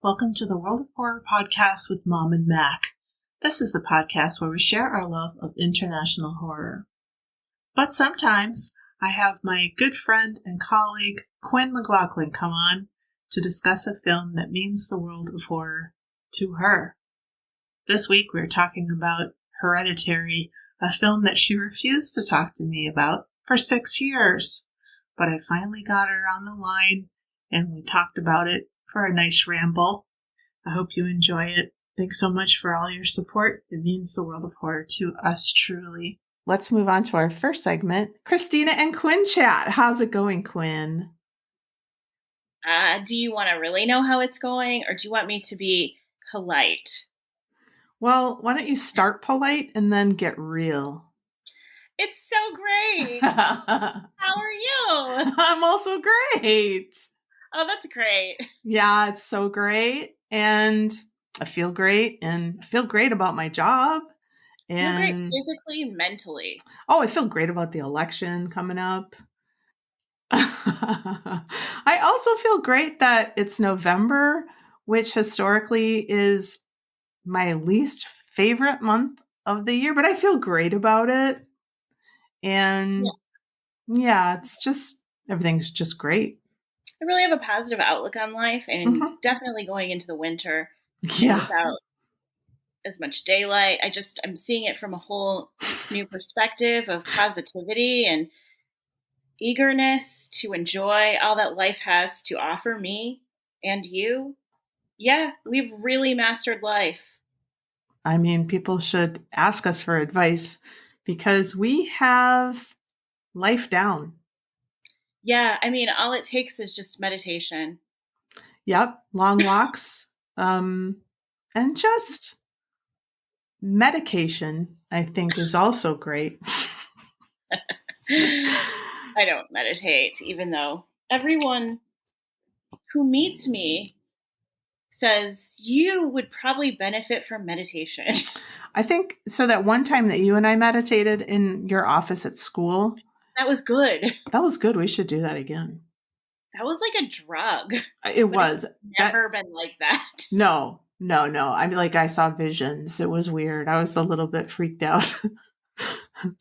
Welcome to the World of Horror podcast with Mom and Mac. This is the podcast where we share our love of international horror. But sometimes I have my good friend and colleague Quinn McLaughlin come on to discuss a film that means the world of horror to her. This week we're talking about Hereditary, a film that she refused to talk to me about for 6 years. But I finally got her on the line and we talked about it for a nice ramble. I hope you enjoy it. Thanks so much for all your support. It means the world of horror to us truly. Let's move on to our first segment, Christina and Quinn chat. How's it going, Quinn? Do you want to really know how it's going, or do you want me to be polite? Well, why don't you start polite and then get real? It's so great. How are you? I'm also great. Oh, that's great. Yeah, it's so great. And I feel great. And I feel great about my job. And feel great physically and mentally. Oh, I feel great about the election coming up. I also feel great that it's November, which historically is my least favorite month of the year, but I feel great about it. And yeah, it's just, everything's just great. I really have a positive outlook on life, and definitely going into the winter without as much daylight. I'm seeing it from a whole new perspective of positivity and eagerness to enjoy all that life has to offer me and you. Yeah, we've really mastered life. I mean, people should ask us for advice because we have life down. Yeah, I mean, all it takes is just meditation. Yep, long walks, and just medication, I think, is also great. I don't meditate, even though everyone who meets me says you would probably benefit from meditation. I think so. That one time that you and I meditated in your office at school. That was good. That was good. We should do that again. That was like a drug. It was. It's never been like that. No. I mean, like I saw visions. It was weird. I was a little bit freaked out.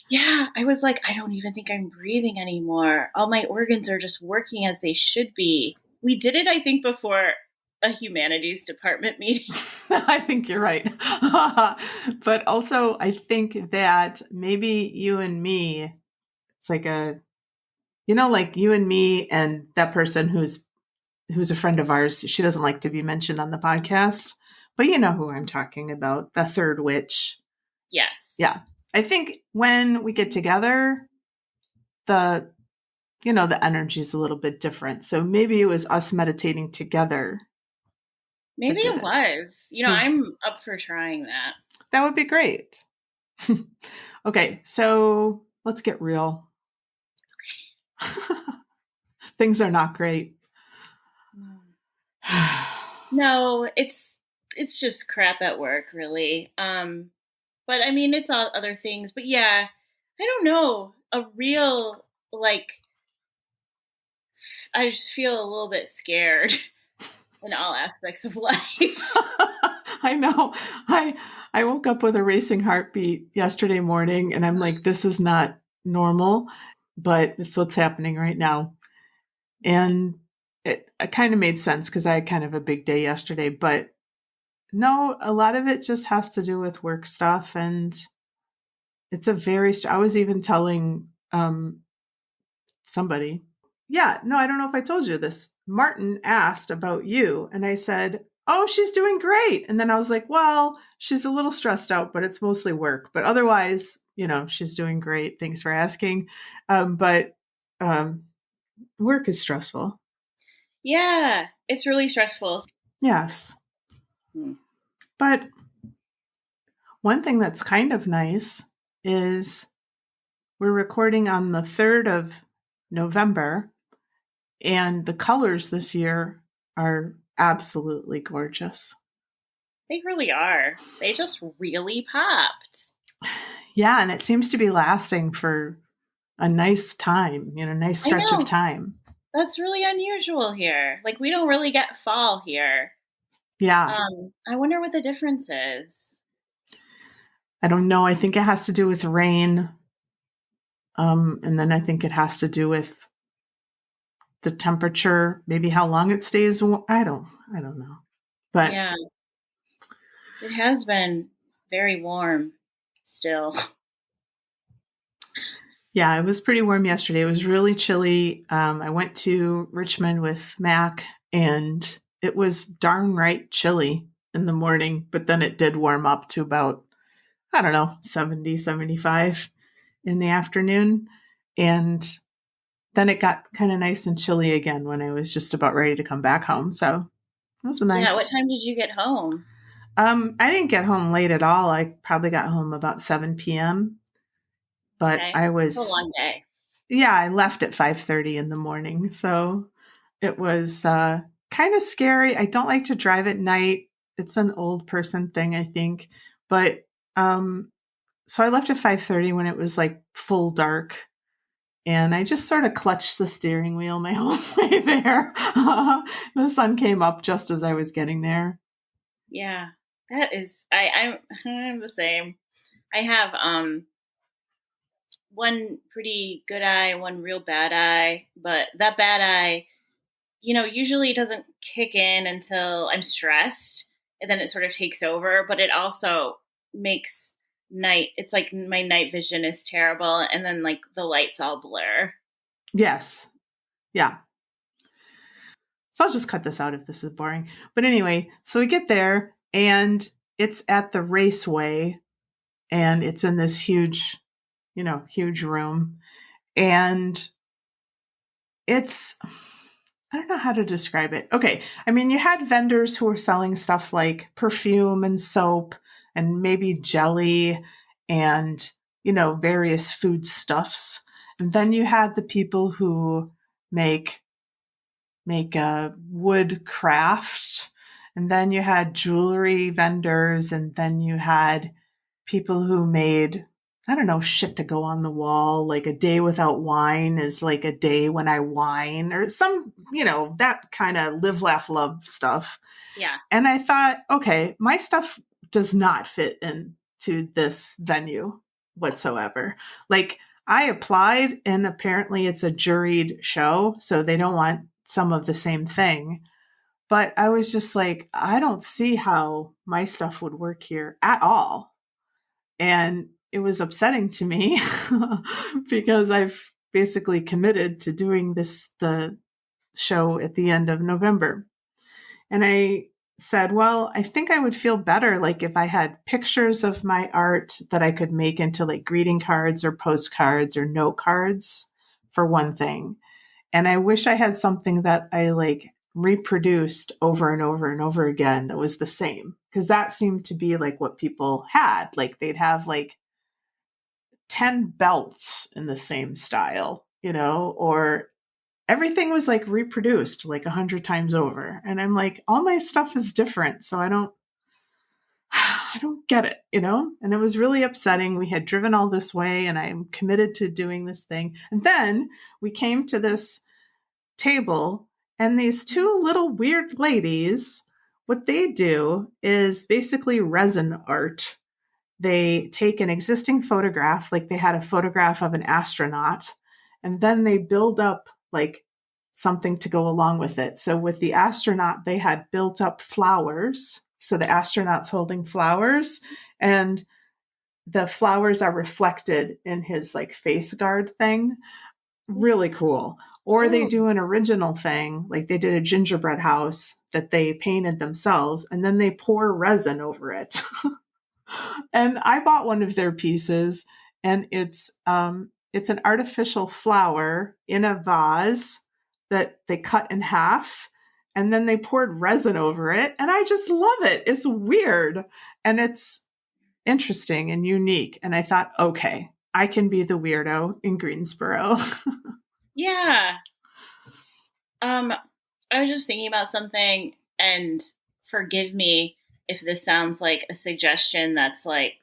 Yeah. I was like, I don't even think I'm breathing anymore. All my organs are just working as they should be. We did it, I think, before a humanities department meeting. I think you're right. But also, I think that maybe you and me, it's like like you and me and that person who's a friend of ours. She doesn't like to be mentioned on the podcast, but you know who I'm talking about, the third witch. Yes. Yeah. I think when we get together, the energy is a little bit different. So maybe it was us meditating together. Maybe it was. I'm up for trying that. That would be great. Okay, so let's get real. Okay. Things are not great. No, it's just crap at work, really. But I mean, it's all other things. But yeah, I don't know. A real, I just feel a little bit scared in all aspects of life. I know. I woke up with a racing heartbeat yesterday morning, and I'm like, this is not normal, but it's what's happening right now. And it kind of made sense because I had kind of a big day yesterday, but no, a lot of it just has to do with work stuff. And it's I was even telling somebody, I don't know if I told you this. Martin asked about you, and I said, oh, she's doing great. And then I was like, well, she's a little stressed out, but it's mostly work. But otherwise, she's doing great. Thanks for asking. But work is stressful. Yeah, it's really stressful. Yes. But one thing that's kind of nice is we're recording on the 3rd of November, and the colors this year are absolutely gorgeous. They really are. They just really popped. Yeah, and it seems to be lasting for a nice time, nice stretch of time. That's really unusual here. We don't really get fall here. Yeah. I wonder what the difference is. I don't know. I think it has to do with rain. And then I think it has to do with the temperature, maybe how long it stays. I don't know. But Yeah, it has been very warm still. yeah, it was pretty warm yesterday. It was really chilly. I went to Richmond with Mac, and it was darn right chilly in the morning, but then it did warm up to about, I don't know, 70, 75 in the afternoon. And then it got kind of nice and chilly again when I was just about ready to come back home. So it was a Yeah, what nice. time did you get home? I didn't get home late at all. I probably got home about 7 p.m. But Okay, I it's a was, long day. yeah, I left at 5:30 in the morning. So it was kind of scary. I don't like to drive at night. It's an old person thing, I think. But so I left at 5:30 when it was like full dark. And I just sort of clutched the steering wheel my whole way there. The sun came up just as I was getting there. Yeah, that is. I'm the same. I have one pretty good eye, one real bad eye, but that bad eye, usually doesn't kick in until I'm stressed, and then it sort of takes over. But it also makes night. It's like my night vision is terrible, and then like the lights all blur. Yes. Yeah. So I'll just cut this out if this is boring. But anyway, so we get there and it's at the raceway and it's in this huge, huge room. And it's, I don't know how to describe it. Okay. I mean, you had vendors who were selling stuff like perfume and soap and maybe jelly and, various food stuffs. And then you had the people who make a wood craft. And then you had jewelry vendors. And then you had people who made, I don't know, shit to go on the wall. Like a day without wine is like a day when I whine or some, that kind of live, laugh, love stuff. Yeah. And I thought, okay, my stuff does not fit into this venue whatsoever. Like I applied and apparently it's a juried show, so they don't want some of the same thing. But I was just like, I don't see how my stuff would work here at all. And it was upsetting to me because I've basically committed to doing the show at the end of November. And I said, well, I think I would feel better like if I had pictures of my art that I could make into like greeting cards or postcards or note cards for one thing. And I wish I had something that I like reproduced over and over and over again that was the same. Because that seemed to be like what people had. Like they'd have like 10 belts in the same style, or everything was like reproduced like 100 times over. And I'm like, all my stuff is different. So I don't get it, and it was really upsetting. We had driven all this way and I'm committed to doing this thing. And then we came to this table and these two little weird ladies, what they do is basically resin art. They take an existing photograph, like they had a photograph of an astronaut, and then they build up like something to go along with it. So with the astronaut, they had built up flowers. So the astronaut's holding flowers and the flowers are reflected in his like face guard thing. Really cool. Or they do an original thing, like they did a gingerbread house that they painted themselves and then they pour resin over it. And I bought one of their pieces and it's an artificial flower in a vase that they cut in half and then they poured resin over it and I just love it. It's weird and it's interesting and unique. And I thought, okay, I can be the weirdo in Greensboro. Yeah. I was just thinking about something, and forgive me if this sounds like a suggestion that's like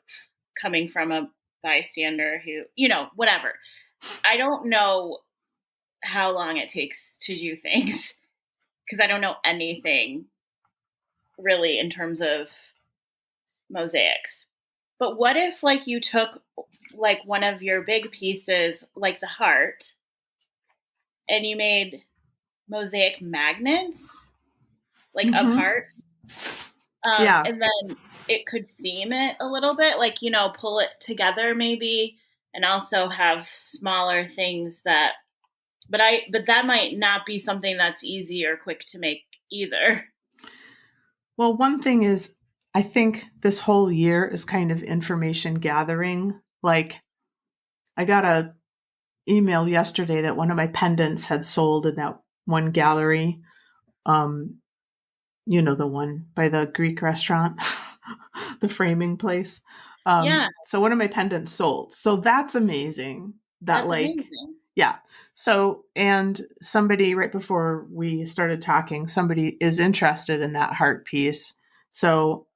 coming from a bystander who, whatever. I don't know how long it takes to do things because I don't know anything really, in terms of mosaics. But what if, like, you took, like, one of your big pieces, like the heart, and you made mosaic magnets, like, of hearts? And then it could theme it a little bit, like, you know, pull it together maybe, and also have smaller things that, but that might not be something that's easy or quick to make either. Well, one thing is, I think this whole year is kind of information gathering. Like, I got a email yesterday that one of my pendants had sold in that one gallery. You know, the one by the Greek restaurant, the framing place. So one of my pendants sold. So that's amazing. That's amazing. Yeah. So, and somebody right before we started talking, somebody is interested in that heart piece. So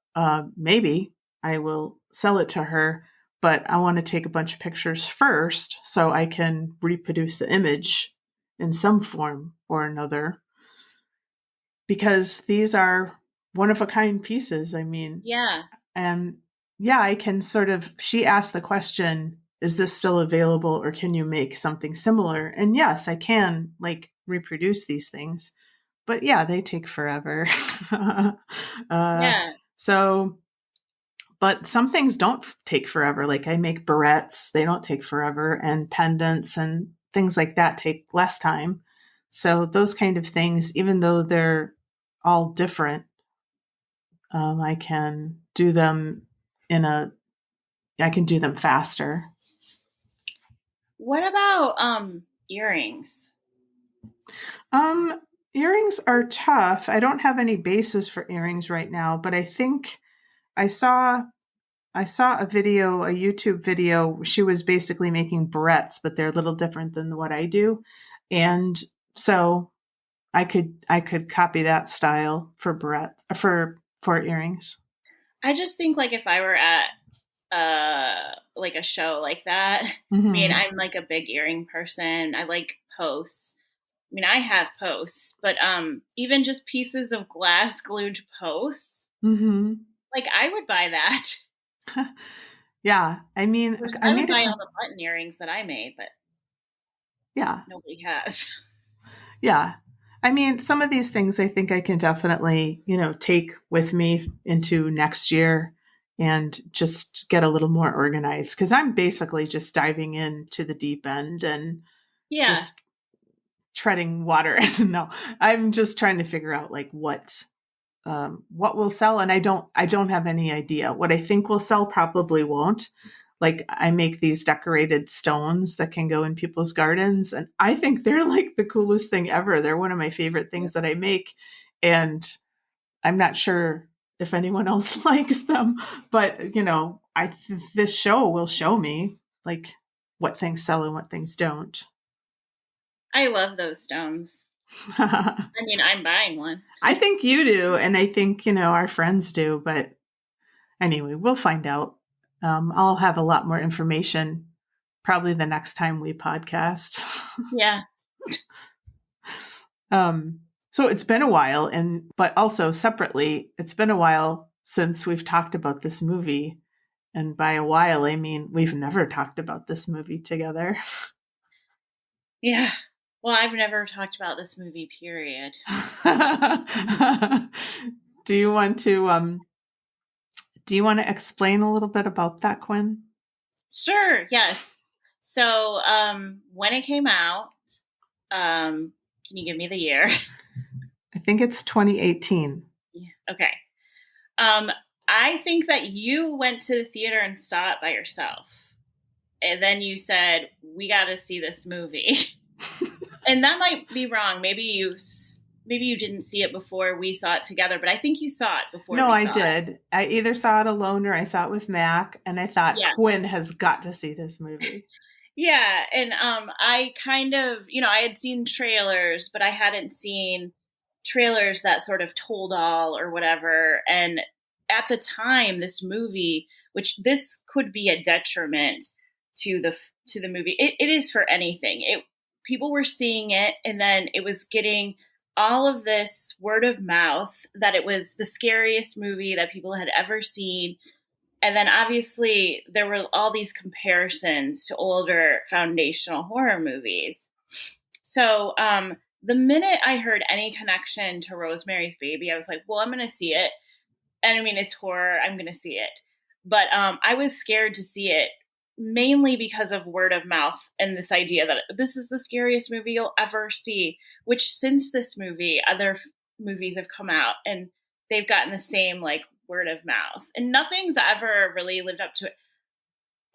maybe I will sell it to her, but I want to take a bunch of pictures first so I can reproduce the image in some form or another. Because these are one-of-a-kind pieces. I mean, I can sort of, she asked the question, is this still available or can you make something similar? And yes, I can, like, reproduce these things. But yeah, they take forever. So, but some things don't take forever. Like, I make barrettes, they don't take forever, and pendants and things like that take less time. So those kind of things, even though they're all different, I can do them I can do them faster. What about earrings? Earrings are tough. I don't have any bases for earrings right now, but I think I saw a YouTube video. She was basically making barrettes, but they're a little different than what I do. And so I could copy that style for barrette for earrings. I just think, like, if I were at like a show like that, I mean, I'm like a big earring person. I like posts. I mean, I have posts, but even just pieces of glass glued posts, like, I would buy that. Yeah, I mean, I would buy all the button earrings that I made, but nobody has. Yeah. I mean, some of these things I think I can definitely, take with me into next year and just get a little more organized, because I'm basically just diving into the deep end and just treading water. No, I'm just trying to figure out, like, what will sell. And I don't have any idea. What I think will sell probably won't. Like, I make these decorated stones that can go in people's gardens, and I think they're like the coolest thing ever. They're one of my favorite things that I make, and I'm not sure if anyone else likes them, but this show will show me, like, what things sell and what things don't. I love those stones. I mean, I'm buying one. I think you do, and I think our friends do, but anyway, we'll find out. I'll have a lot more information probably the next time we podcast. Yeah. So it's been a while, but also separately, it's been a while since we've talked about this movie. And by a while, I mean, we've never talked about this movie together. Yeah. Well, I've never talked about this movie, period. Do you want to explain a little bit about that, Quinn? Sure. Yes. So, when it came out, can you give me the year? I think it's 2018. Yeah. Okay. I think that you went to the theater and saw it by yourself. And then you said, we got to see this movie. And that might be wrong. Maybe you didn't see it before we saw it together, but I think you saw it before. No, I did. I either saw it alone or I saw it with Mac, and I thought Quinn has got to see this movie. Yeah, and I kind of, I had seen trailers, but I hadn't seen trailers that sort of told all or whatever. And at the time, this movie, which this could be a detriment to the movie. It is for anything. People were seeing it, and then it was getting all of this word of mouth that it was the scariest movie that people had ever seen. And then obviously there were all these comparisons to older foundational horror movies. So the minute I heard any connection to Rosemary's Baby, I was like, well, I'm going to see it. And I mean, it's horror. I'm going to see it. But I was scared to see it, mainly because of word of mouth and this idea that this is the scariest movie you'll ever see, which since this movie, other movies have come out and they've gotten the same like word of mouth, and nothing's ever really lived up to it.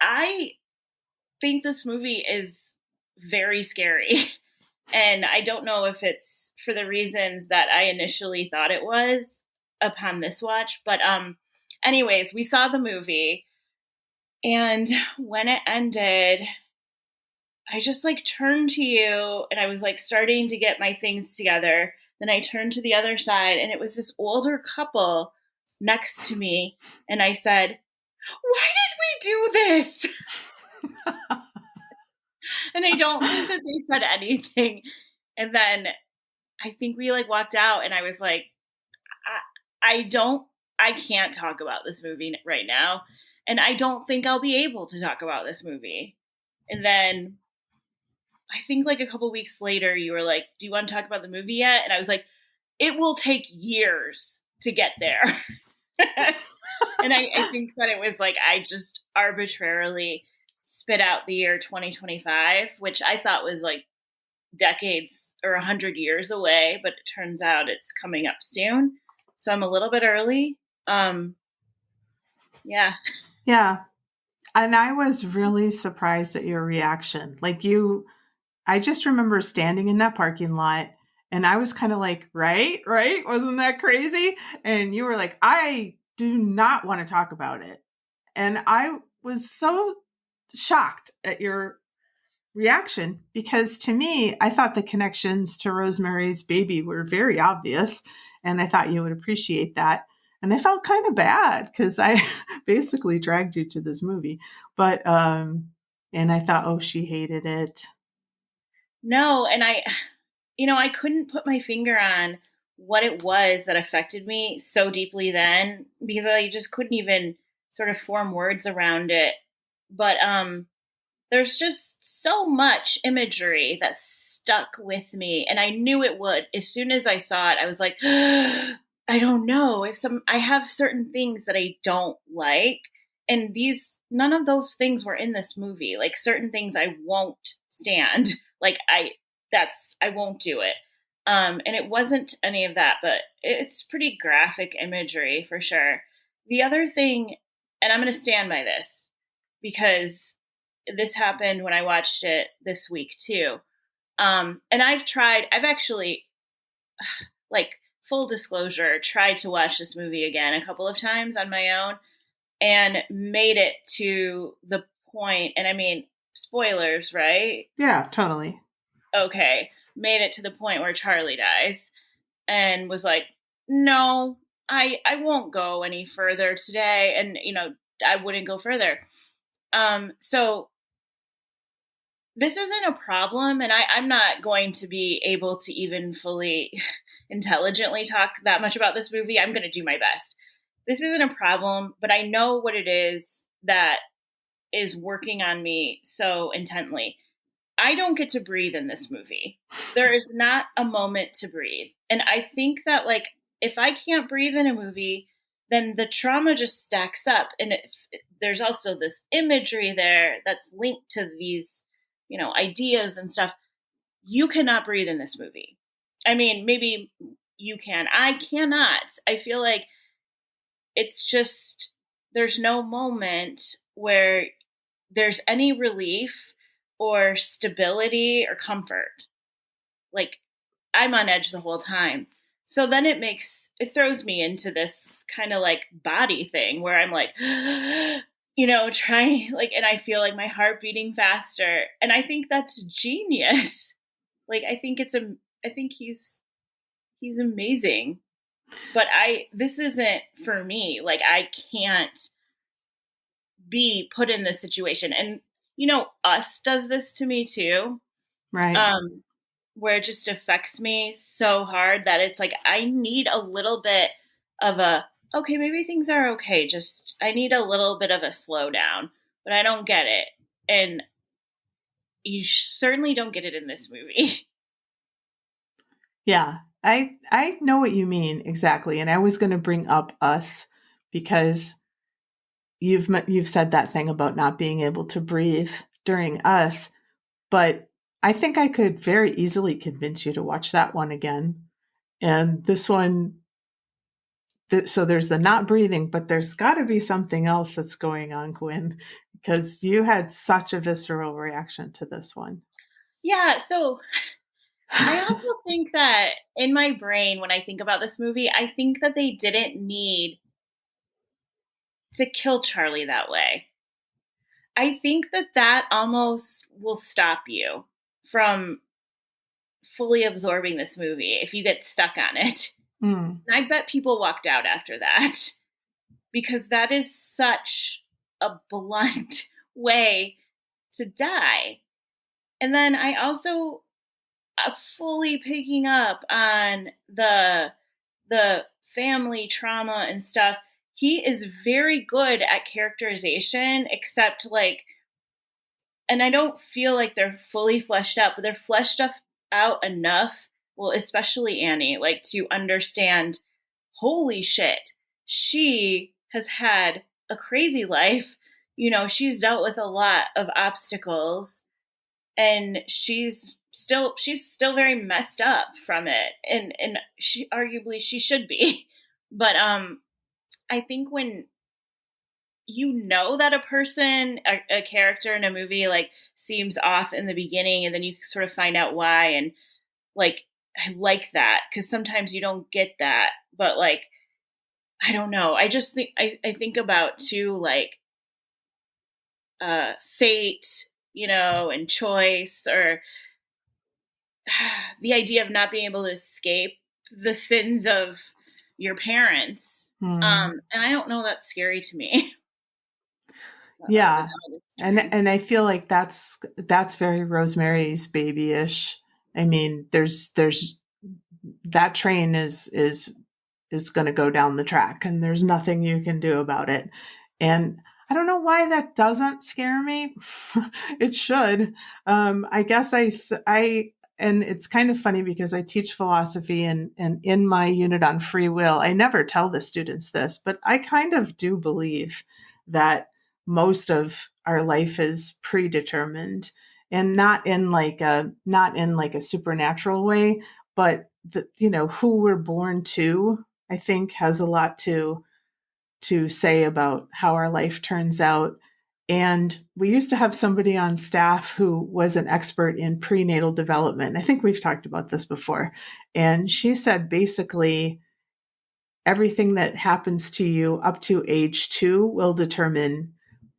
I think this movie is very scary. And I don't know if it's for the reasons that I initially thought it was upon this watch. But anyways, we saw the movie. And when it ended, I just like turned to you and I was like starting to get my things together. Then I turned to the other side and it was this older couple next to me. And I said, why did we do this? And I don't think that they said anything. And then I think we like walked out and I was like, I can't talk about this movie right now. And I don't think I'll be able to talk about this movie. And then I think like a couple weeks later, you were like, do you want to talk about the movie yet? And I was like, it will take years to get there. And I think that it was like, I just arbitrarily spit out the year 2025, which I thought was like decades or 100 years away, but it turns out it's coming up soon. So I'm a little bit early. Yeah. Yeah. And I was really surprised at your reaction. Like I just remember standing in that parking lot and I was kind of like, right? Wasn't that crazy? And you were like, I do not want to talk about it. And I was so shocked at your reaction because to me, I thought the connections to Rosemary's Baby were very obvious. And I thought you would appreciate that. And I felt kind of bad because I basically dragged you to this movie. But, and I thought, oh, she hated it. No. And I couldn't put my finger on what it was that affected me so deeply then because I just couldn't even sort of form words around it. But there's just so much imagery that stuck with me. And I knew it would. As soon as I saw it, I was like, I don't know. I have certain things that I don't like. And none of those things were in this movie. Like certain things I won't stand. Like I won't do it. And it wasn't any of that, but it's pretty graphic imagery for sure. The other thing, and I'm going to stand by this because this happened when I watched it this week too. And I've actually, like, full disclosure, tried to watch this movie again a couple of times on my own and made it to the point, and I mean, spoilers, right? Yeah, totally. Okay. Made it to the point where Charlie dies and was like, no, I won't go any further today. And, I wouldn't go further. So this isn't a problem, and I'm not going to be able to even fully intelligently talk that much about this movie. I'm going to do my best. This isn't a problem, but I know what it is that is working on me so intently. I don't get to breathe in this movie. There is not a moment to breathe. And I think that, like, if I can't breathe in a movie, then the trauma just stacks up. And there's also this imagery there that's linked to these, ideas and stuff. You cannot breathe in this movie. I mean, maybe you can. I cannot. I feel like it's just, there's no moment where there's any relief or stability or comfort. Like, I'm on edge the whole time. So then it throws me into this kind of like body thing where I'm like, trying, like, and I feel like my heart beating faster. And I think that's genius. Like, I think he's amazing. But this isn't for me. Like, I can't be put in this situation. And, Us does this to me too. Right. where it just affects me so hard that it's like I need a little bit of a, okay, maybe things are okay. Just I need a little bit of a slowdown, but I don't get it. And you certainly don't get it in this movie. Yeah, I know what you mean exactly. And I was going to bring up Us because you've said that thing about not being able to breathe during Us, but I think I could very easily convince you to watch that one again. And this one, so there's the not breathing, but there's got to be something else that's going on, Quinn, because you had such a visceral reaction to this one. Yeah, so I also think that in my brain, when I think about this movie, I think that they didn't need to kill Charlie that way. I think that almost will stop you from fully absorbing this movie if you get stuck on it. And I bet people walked out after that because that is such a blunt way to die. And then I also fully picking up on the family trauma and stuff. He is very good at characterization, except like, and I don't feel like they're fully fleshed out, but they're fleshed out enough. Well, especially Annie, like to understand, holy shit, she has had a crazy life. You know, she's dealt with a lot of obstacles and she's still very messed up from it. And she arguably she should be. But I think when you know that a person, a character in a movie like seems off in the beginning and then you sort of find out why, and like I like that because sometimes you don't get that. But like I don't know. I just think I think about too like fate, you know, and choice, or the idea of not being able to escape the sins of your parents. And I don't know, that's scary to me. Yeah. And I feel like that's very Rosemary's Baby-ish. I mean, there's that train is going to go down the track and there's nothing you can do about it. And I don't know why that doesn't scare me. It should. I guess and it's kind of funny because I teach philosophy and in my unit on free will, I never tell the students this, but I kind of do believe that most of our life is predetermined, and not in like a supernatural way, but who we're born to, I think has a lot to say about how our life turns out. And we used to have somebody on staff who was an expert in prenatal development. I think we've talked about this before. And she said basically everything that happens to you up to age 2 will determine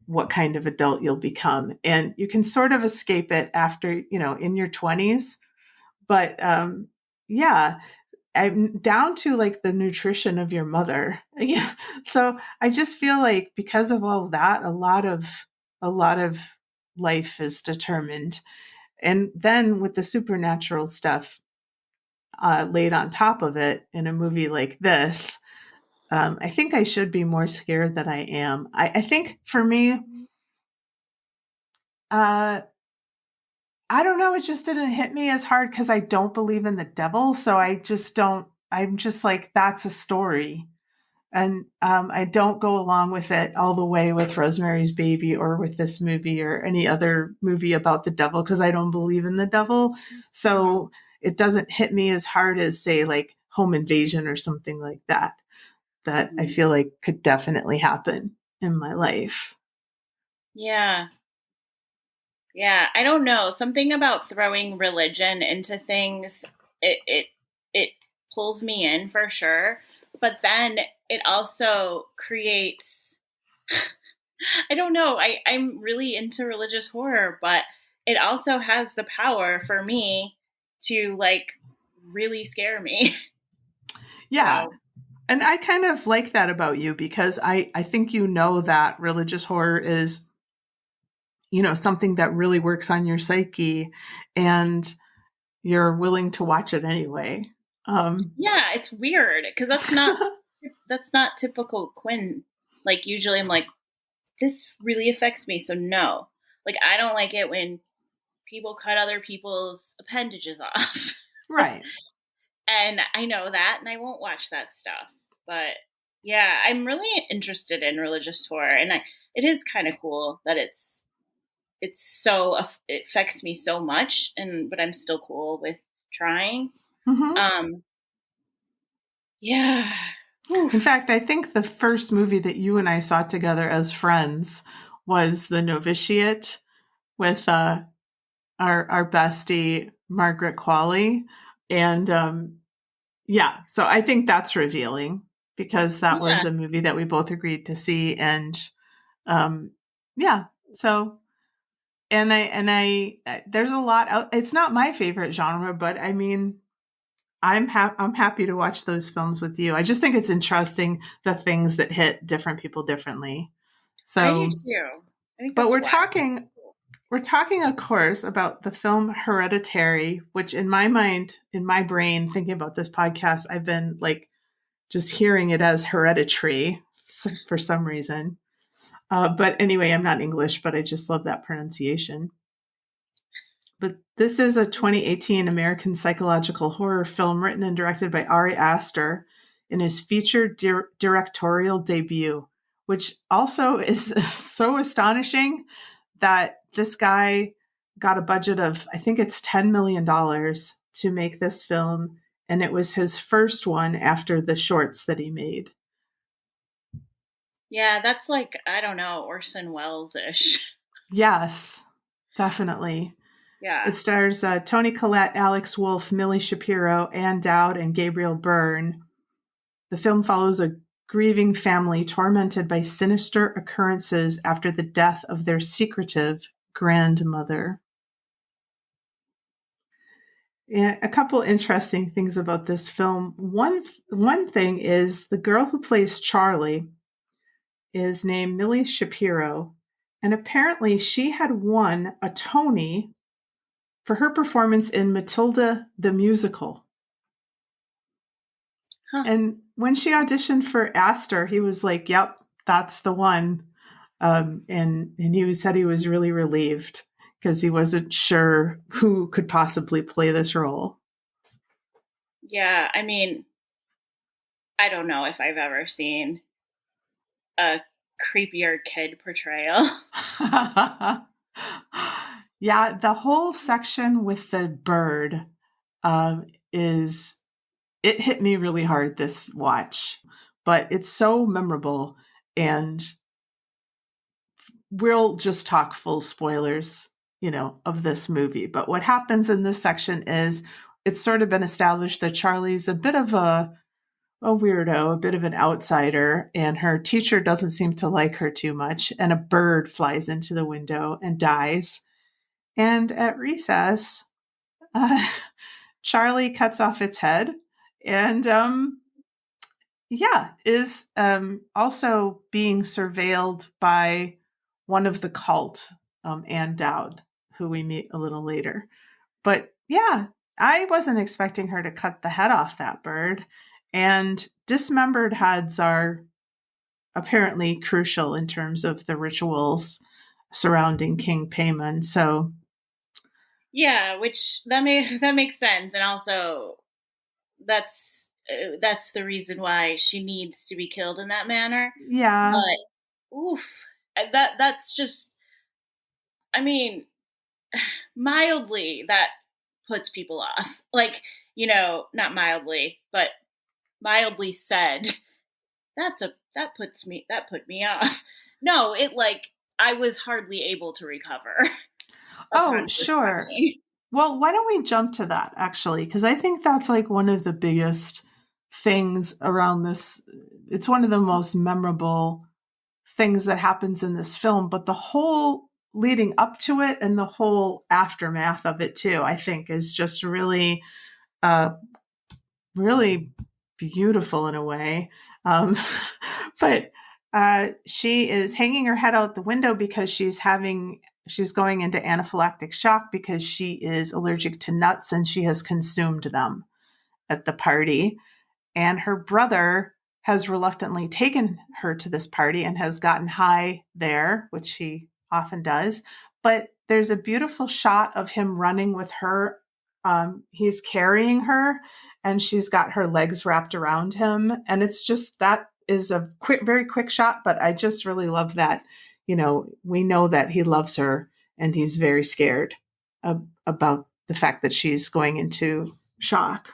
what kind of adult you'll become. And you can sort of escape it after, in your 20s. But yeah, I'm down to like the nutrition of your mother. Yeah. So I just feel like because of all that, a lot of life is determined. And then with the supernatural stuff laid on top of it in a movie like this, I think I should be more scared than I am. I think for me, I don't know. It just didn't hit me as hard because I don't believe in the devil. So I'm just like, that's a story. And I don't go along with it all the way with Rosemary's Baby or with this movie or any other movie about the devil because I don't believe in the devil. So it doesn't hit me as hard as, say, like Home Invasion or something like that I feel like could definitely happen in my life. Yeah. Yeah, I don't know. Something about throwing religion into things, it pulls me in for sure. But then it also creates, I don't know, I'm really into religious horror, but it also has the power for me to like really scare me. Yeah. So. And I kind of like that about you because I think that religious horror is something that really works on your psyche. And you're willing to watch it anyway. Yeah, it's weird because that's not typical Quinn. Like usually I'm like, this really affects me, so no. Like I don't like it when people cut other people's appendages off. Right. And I know that, and I won't watch that stuff. But yeah, I'm really interested in religious horror, and it is kind of cool that it affects me so much, but I'm still cool with trying. Mm-hmm. Yeah. Oof. In fact, I think the first movie that you and I saw together as friends was The Novitiate with our bestie Margaret Qualley, and so I think that's revealing because that was a movie that we both agreed to see, and so. And I there's a lot out. It's not my favorite genre, but I mean, I'm happy to watch those films with you. I just think it's interesting the things that hit different people differently. So I do too. I think but we're talking, of course, about the film Hereditary, which in my mind, in my brain, thinking about this podcast, I've been like just hearing it as hereditary for some reason. But anyway, I'm not English, but I just love that pronunciation. But this is a 2018 American psychological horror film written and directed by Ari Aster in his feature directorial debut, which also is so astonishing that this guy got a budget of, I think it's $10 million to make this film. And it was his first one after the shorts that he made. Yeah, that's like, I don't know, Orson Welles-ish. Yes, definitely. Yeah. It stars Toni Collette, Alex Wolff, Millie Shapiro, Ann Dowd, and Gabriel Byrne. The film follows a grieving family tormented by sinister occurrences after the death of their secretive grandmother. Yeah, a couple interesting things about this film. One thing is the girl who plays Charlie is named Millie Shapiro, and apparently she had won a Tony for her performance in Matilda the Musical. Huh. And when she auditioned for Astor, he was like, yep, that's the one. And he said he was really relieved because he wasn't sure who could possibly play this role. Yeah, I mean, I don't know if I've ever seen a creepier kid portrayal. Yeah, the whole section with the bird it hit me really hard this watch, but it's so memorable, and we'll just talk full spoilers, of this movie. But what happens in this section is it's sort of been established that Charlie's a bit of a weirdo, a bit of an outsider, and her teacher doesn't seem to like her too much, and a bird flies into the window and dies. And at recess, Charlie cuts off its head and is also being surveilled by one of the cult, Ann Dowd, who we meet a little later. But yeah, I wasn't expecting her to cut the head off that bird. And dismembered heads are apparently crucial in terms of the rituals surrounding King Paimon. So yeah, which that makes sense, and also that's the reason why she needs to be killed in that manner. Yeah, but oof, that's just, I mean, mildly that puts people off. Like, not mildly, but mildly said. That put me off. No, I was hardly able to recover. Oh, sure. Well, why don't we jump to that, actually? Because I think that's like one of the biggest things around this. It's one of the most memorable things that happens in this film, but the whole leading up to it and the whole aftermath of it too, I think is just really, really beautiful in a way. But she is hanging her head out the window because she's she's going into anaphylactic shock because she is allergic to nuts and she has consumed them at the party. And her brother has reluctantly taken her to this party and has gotten high there, which he often does. But there's a beautiful shot of him running with her. He's carrying her and she's got her legs wrapped around him. And it's just, that is a very quick shot, but I just really love that. You know, we know that he loves her and he's very scared about the fact that she's going into shock.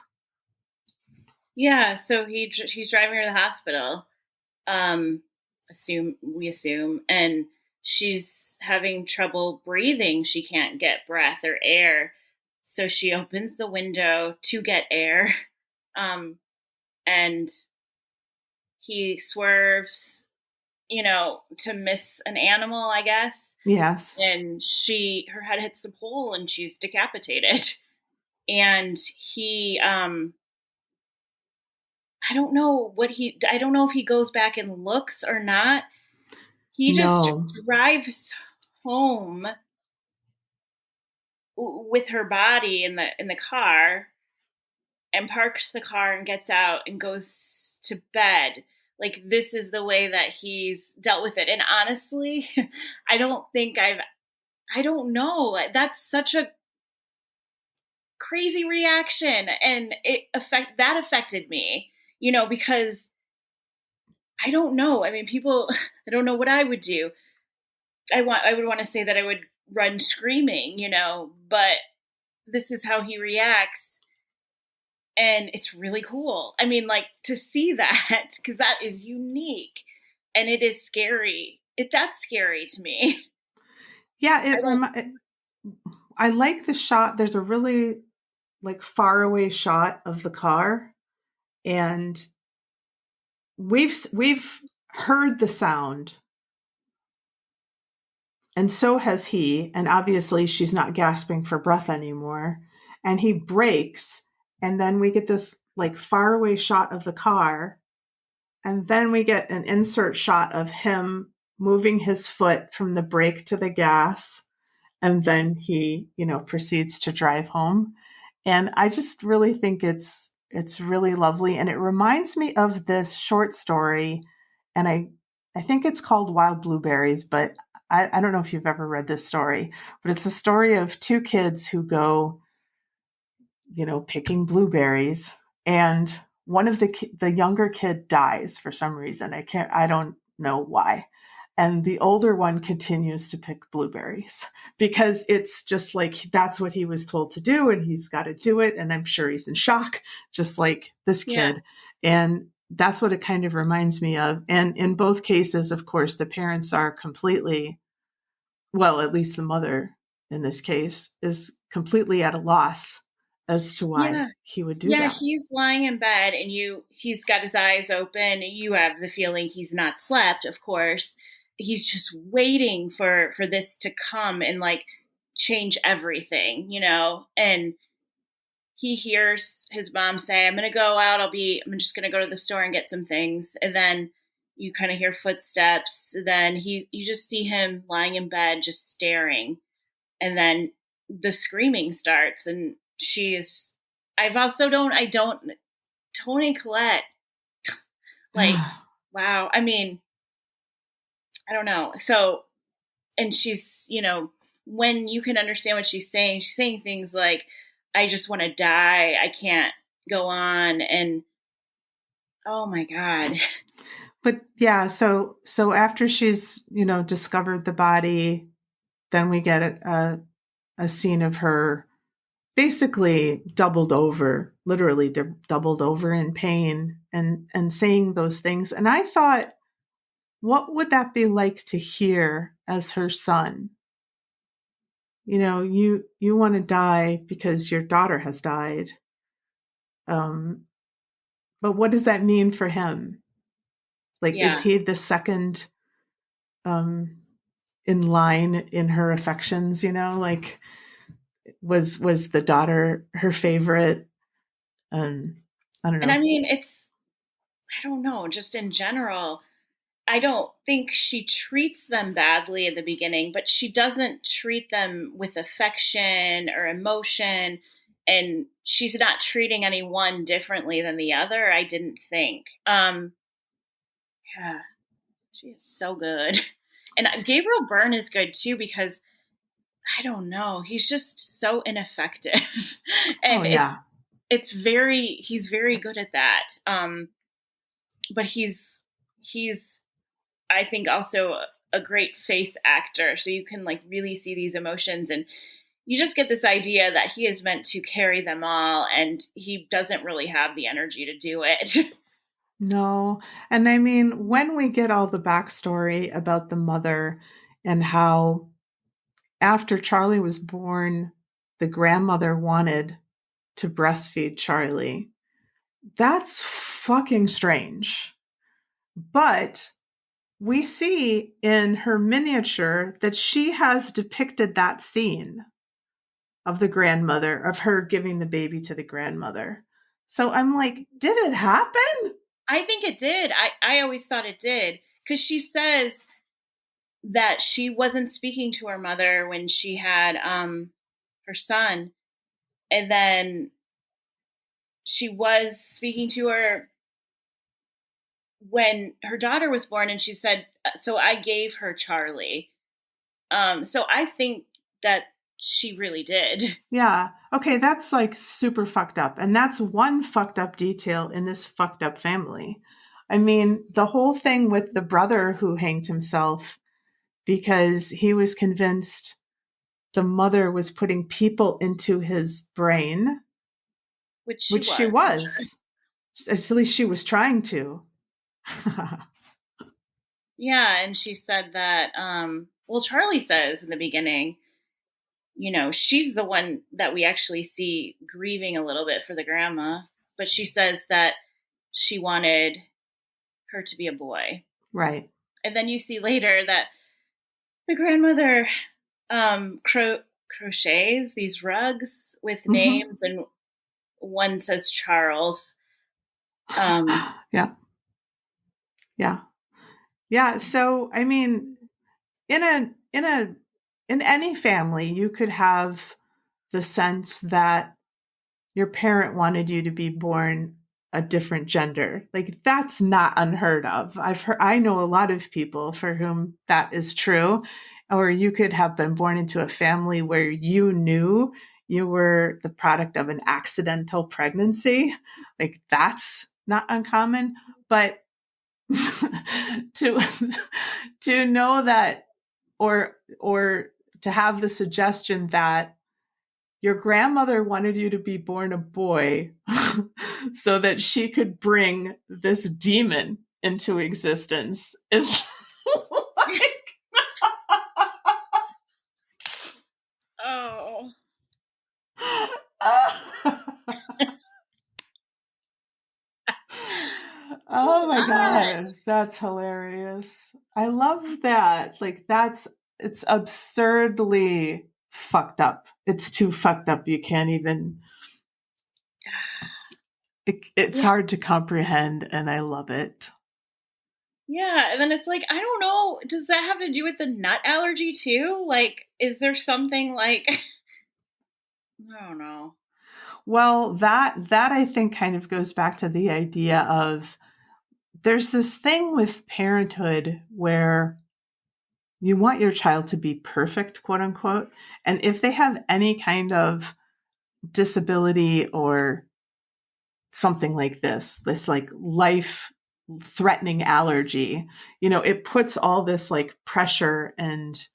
Yeah, so he's driving her to the hospital. We assume, and she's having trouble breathing. She can't get breath or air, so she opens the window to get air, and he swerves, to miss an animal, I guess. Yes. And her head hits the pole and she's decapitated. And he, I don't know if he goes back and looks or not. He just drives home with her body in the car and parks the car and gets out and goes to bed. Like, this is the way that he's dealt with it. And honestly, I don't know. That's such a crazy reaction. And that affected me, because I don't know. I mean, I don't know what I would do. I would want to say that I would run screaming, but this is how he reacts. And it's really cool. I mean, like, to see that, because that is unique and it is scary. That's scary to me. Yeah. I like the shot. There's a really far away shot of the car, and we've heard the sound, and so has he. And obviously she's not gasping for breath anymore, and he brakes. And then we get this far away shot of the car. And then we get an insert shot of him moving his foot from the brake to the gas. And then he, proceeds to drive home. And I just really think it's really lovely. And it reminds me of this short story. And I think it's called Wild Blueberries, but I don't know if you've ever read this story, but it's a story of two kids who go picking blueberries, and one of the younger kid dies for some reason. I don't know why. And the older one continues to pick blueberries because it's just that's what he was told to do, and he's got to do it. And I'm sure he's in shock, just like this kid. Yeah. And that's what it kind of reminds me of. And in both cases, of course, the parents are completely, well, at least the mother in this case is completely at a loss as to why he would do that. Yeah, he's lying in bed and he's got his eyes open. You have the feeling he's not slept, of course. He's just waiting for this to come and change everything, and he hears his mom say, I'm going to go out. I'm just going to go to the store and get some things. And then you kind of hear footsteps. Then you just see him lying in bed, just staring. And then the screaming starts, and Toni Collette, wow. I mean, I don't know. So, and she's, when you can understand what she's saying things like, I just want to die. I can't go on. And oh my God. But yeah, so after she's, discovered the body, then we get a scene of her basically literally doubled over in pain and saying those things. And I thought, what would that be like to hear as her son? You want to die because your daughter has died. But what does that mean for him? Is he the second in line in her affections? Was the daughter her favorite? I don't know. And I mean, I don't know, just in general, I don't think she treats them badly in the beginning, but she doesn't treat them with affection or emotion. And she's not treating anyone differently than the other, I didn't think. Yeah, she is so good. And Gabriel Byrne is good too, because I don't know, he's just so ineffective. And he's very good at that. But he's I think also a great face actor. So you can like really see these emotions, and you just get this idea that he is meant to carry them all, and he doesn't really have the energy to do it. No. And I mean, when we get all the backstory about the mother and how after Charlie was born, the grandmother wanted to breastfeed Charlie, that's fucking strange. But we see in her miniature that she has depicted that scene of the grandmother, of her giving the baby to the grandmother. So I'm like, did it happen? I think it did. I always thought it did, because she says that she wasn't speaking to her mother when she had her son, and then she was speaking to her when her daughter was born, and she said, so I gave her Charlie. So I think that she really did. Yeah. Okay, that's like super fucked up. And that's one fucked up detail in this fucked up family. I mean, the whole thing with the brother who hanged himself because he was convinced the mother was putting people into his brain, which she was. At least she was trying to. Yeah, and she said that, well, Charlie says in the beginning, you know, she's the one that we actually see grieving a little bit for the grandma, but she says that she wanted her to be a boy. Right. And then you see later that the grandmother crochets these rugs with names, and one says Charles. Yeah. So, I mean, in any family, you could have the sense that your parent wanted you to be born a different gender. Like, that's not unheard of. I know a lot of people for whom that is true. Or you could have been born into a family where you knew you were the product of an accidental pregnancy. Like, that's not uncommon. But to know that, or to have the suggestion that your grandmother wanted you to be born a boy so that she could bring this demon into existence is like oh. Oh my God, that's hilarious. I love that. Like, it's absurdly fucked up. It's too fucked up. You can't even, it's hard to comprehend, and I love it. Yeah, and then it's like, I don't know, does that have to do with the nut allergy too? Like, is there something like, I don't know. Well, that I think kind of goes back to the idea of, there's this thing with parenthood where you want your child to be perfect, quote unquote. And if they have any kind of disability or something like this like life threatening allergy, you know, it puts all this like pressure and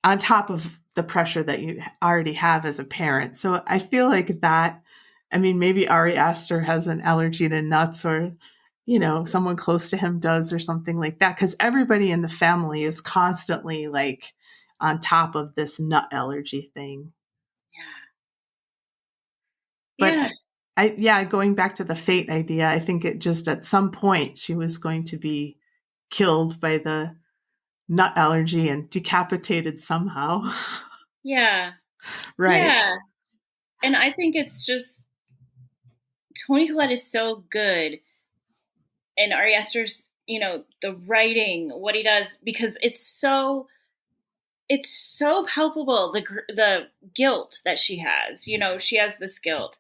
on top of the pressure that you already have as a parent. So I feel like that, I mean, maybe Ari Aster has an allergy to nuts, or, you know, someone close to him does, or something like that. Because everybody in the family is constantly like on top of this nut allergy thing. Yeah. But going back to the fate idea, I think it just, at some point she was going to be killed by the nut allergy and decapitated somehow. Yeah. Right. Yeah. And I think it's just, Toni Collette is so good. And Ari Aster's, the writing, what he does, because it's so palpable, the guilt that she has. She has this guilt.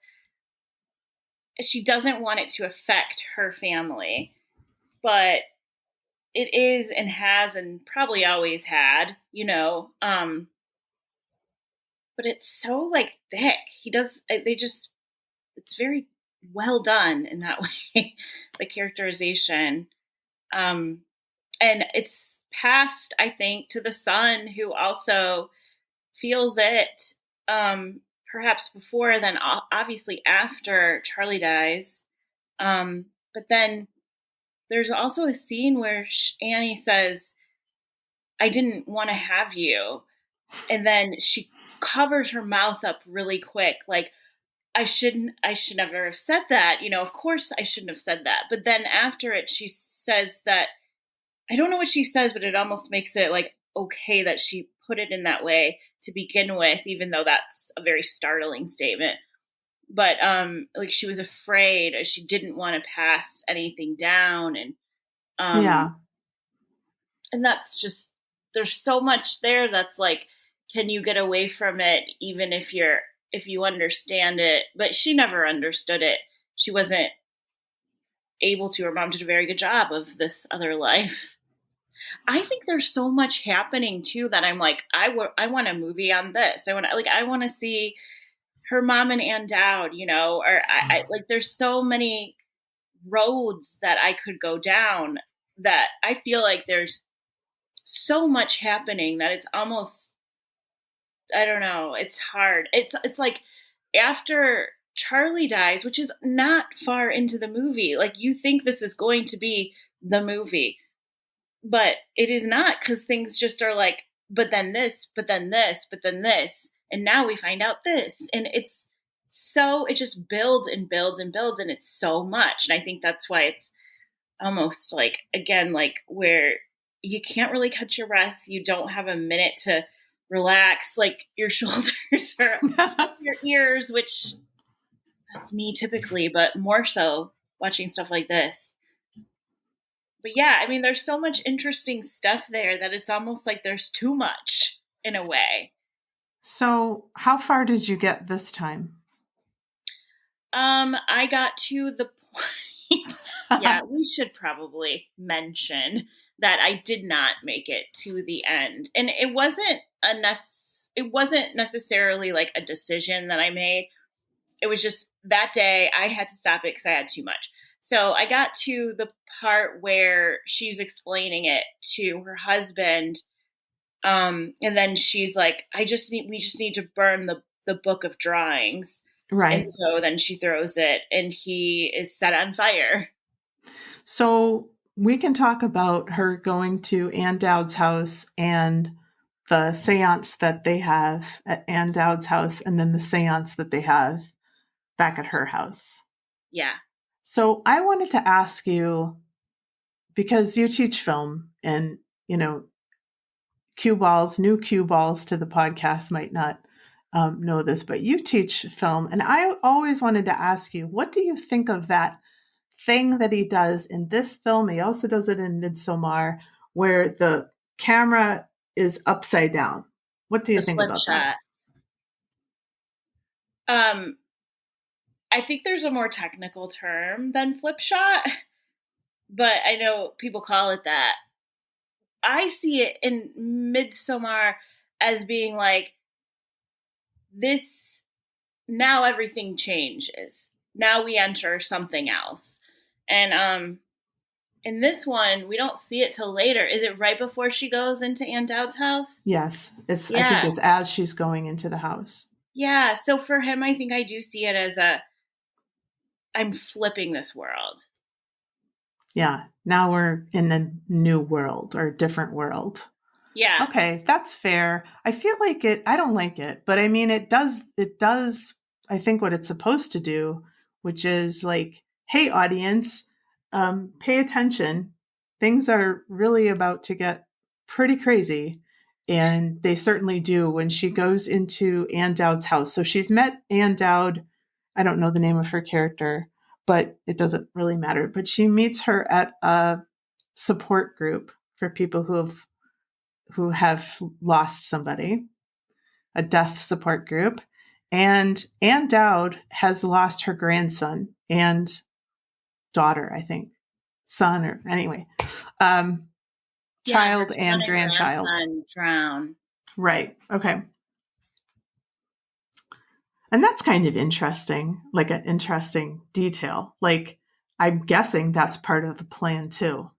She doesn't want it to affect her family, but it is and has and probably always had, but it's so like thick. It's very well done in that way, the characterization. And it's passed, I think, to the son, who also feels it, perhaps before, then obviously after Charlie dies. But then there's also a scene where Annie says, "I didn't want to have you." And then she covers her mouth up really quick. Like, I should never have said that. Of course I shouldn't have said that. But then after it, she says that, I don't know what she says, but it almost makes it like okay that she put it in that way to begin with, even though that's a very startling statement. But like, she was afraid, or she didn't want to pass anything down, and and that's just, there's so much there that's like, can you get away from it even if you understand it? But she never understood it. She wasn't able to. Her mom did a very good job of this other life. I think there's so much happening too that I'm like, I want a movie on this. I want to see her mom and Ann Dowd, or I like, there's so many roads that I could go down, that I feel like there's so much happening that it's almost, I don't know, it's hard. It's like after Charlie dies, which is not far into the movie, like, you think this is going to be the movie, but it is not, because things just are like, but then this, but then this, but then this, and now we find out this, and it just builds and builds and builds, and it's so much. And I think that's why it's almost like, again, like, where you can't really catch your breath, you don't have a minute to relax, like, your shoulders are your ears, which that's me typically, but more so watching stuff like this. But yeah, I mean, there's so much interesting stuff there that it's almost like there's too much in a way. So how far did you get this time? I got to the point. Yeah, we should probably mention that I did not make it to the end. And it wasn't necessarily like a decision that I made. It was just that day I had to stop it because I had too much. So I got to the part where she's explaining it to her husband. And then she's like, we just need to burn the book of drawings. Right. And so then she throws it, and he is set on fire. So we can talk about her going to Ann Dowd's house and the seance that they have at Ann Dowd's house, and then the seance that they have back at her house. Yeah. So I wanted to ask you, because you teach film, and, new cue balls to the podcast might not know this, but you teach film. And I always wanted to ask you, what do you think of that thing that he does in this film? He also does it in Midsommar, where the camera is upside down. What do you think about that? I think there's a more technical term than flip shot, but I know people call it that. I see it in Midsommar as being like, this, now everything changes. Now we enter something else. And in this one, we don't see it till later. Is it right before she goes into Ann Dowd's house? Yes. I think it's as she's going into the house. Yeah. So for him, I think I do see it as I'm flipping this world. Yeah. Now we're in a new world, or a different world. Yeah. Okay. That's fair. I feel like I don't like it, but I mean, it does, I think, what it's supposed to do, which is like, hey, audience, pay attention. Things are really about to get pretty crazy. And they certainly do when she goes into Ann Dowd's house. So she's met Ann Dowd. I don't know the name of her character, but it doesn't really matter. But she meets her at a support group for people who have lost somebody, a death support group. And Ann Dowd has lost her grandson and daughter, I think, son, or anyway, child and grandchild. Drown. Right. Okay. And that's kind of interesting, like an interesting detail. Like, I'm guessing that's part of the plan too,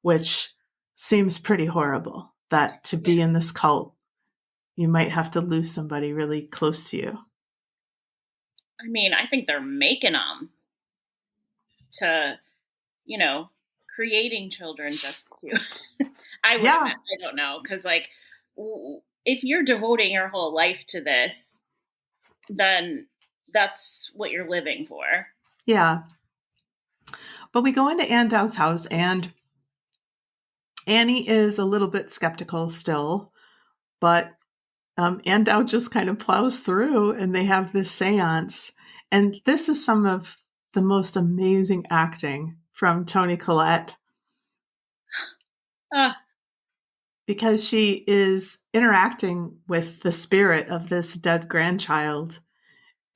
which seems pretty horrible, that to be in this cult, you might have to lose somebody really close to you. I mean, I think they're making them to, creating children just to. I don't know. Because, like, if you're devoting your whole life to this, then that's what you're living for. Yeah. But we go into Ann Dowd's house, and Annie is a little bit skeptical still, but Ann Dowd just kind of plows through, and they have this seance. And this is some of the most amazing acting from Toni Collette. Because she is interacting with the spirit of this dead grandchild.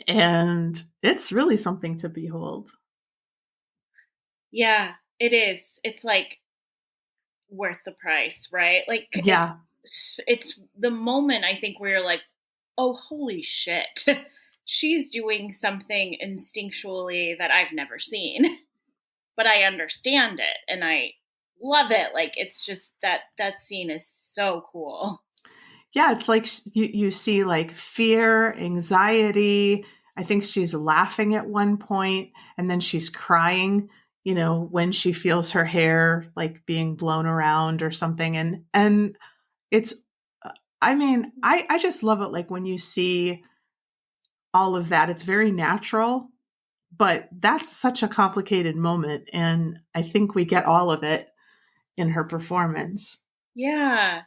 And it's really something to behold. Yeah, it is. It's like worth the price, right? Like, yeah, it's the moment, I think, where you're like, oh, holy shit. She's doing something instinctually that I've never seen, but I understand it and I love it. Like, it's just that scene is so cool. Yeah, it's like you see like fear, anxiety. I think she's laughing at one point, and then she's crying, when she feels her hair like being blown around or something. And it's, I mean, I just love it. Like, when you see all of that, it's very natural, but that's such a complicated moment. And I think we get all of it in her performance. Yeah.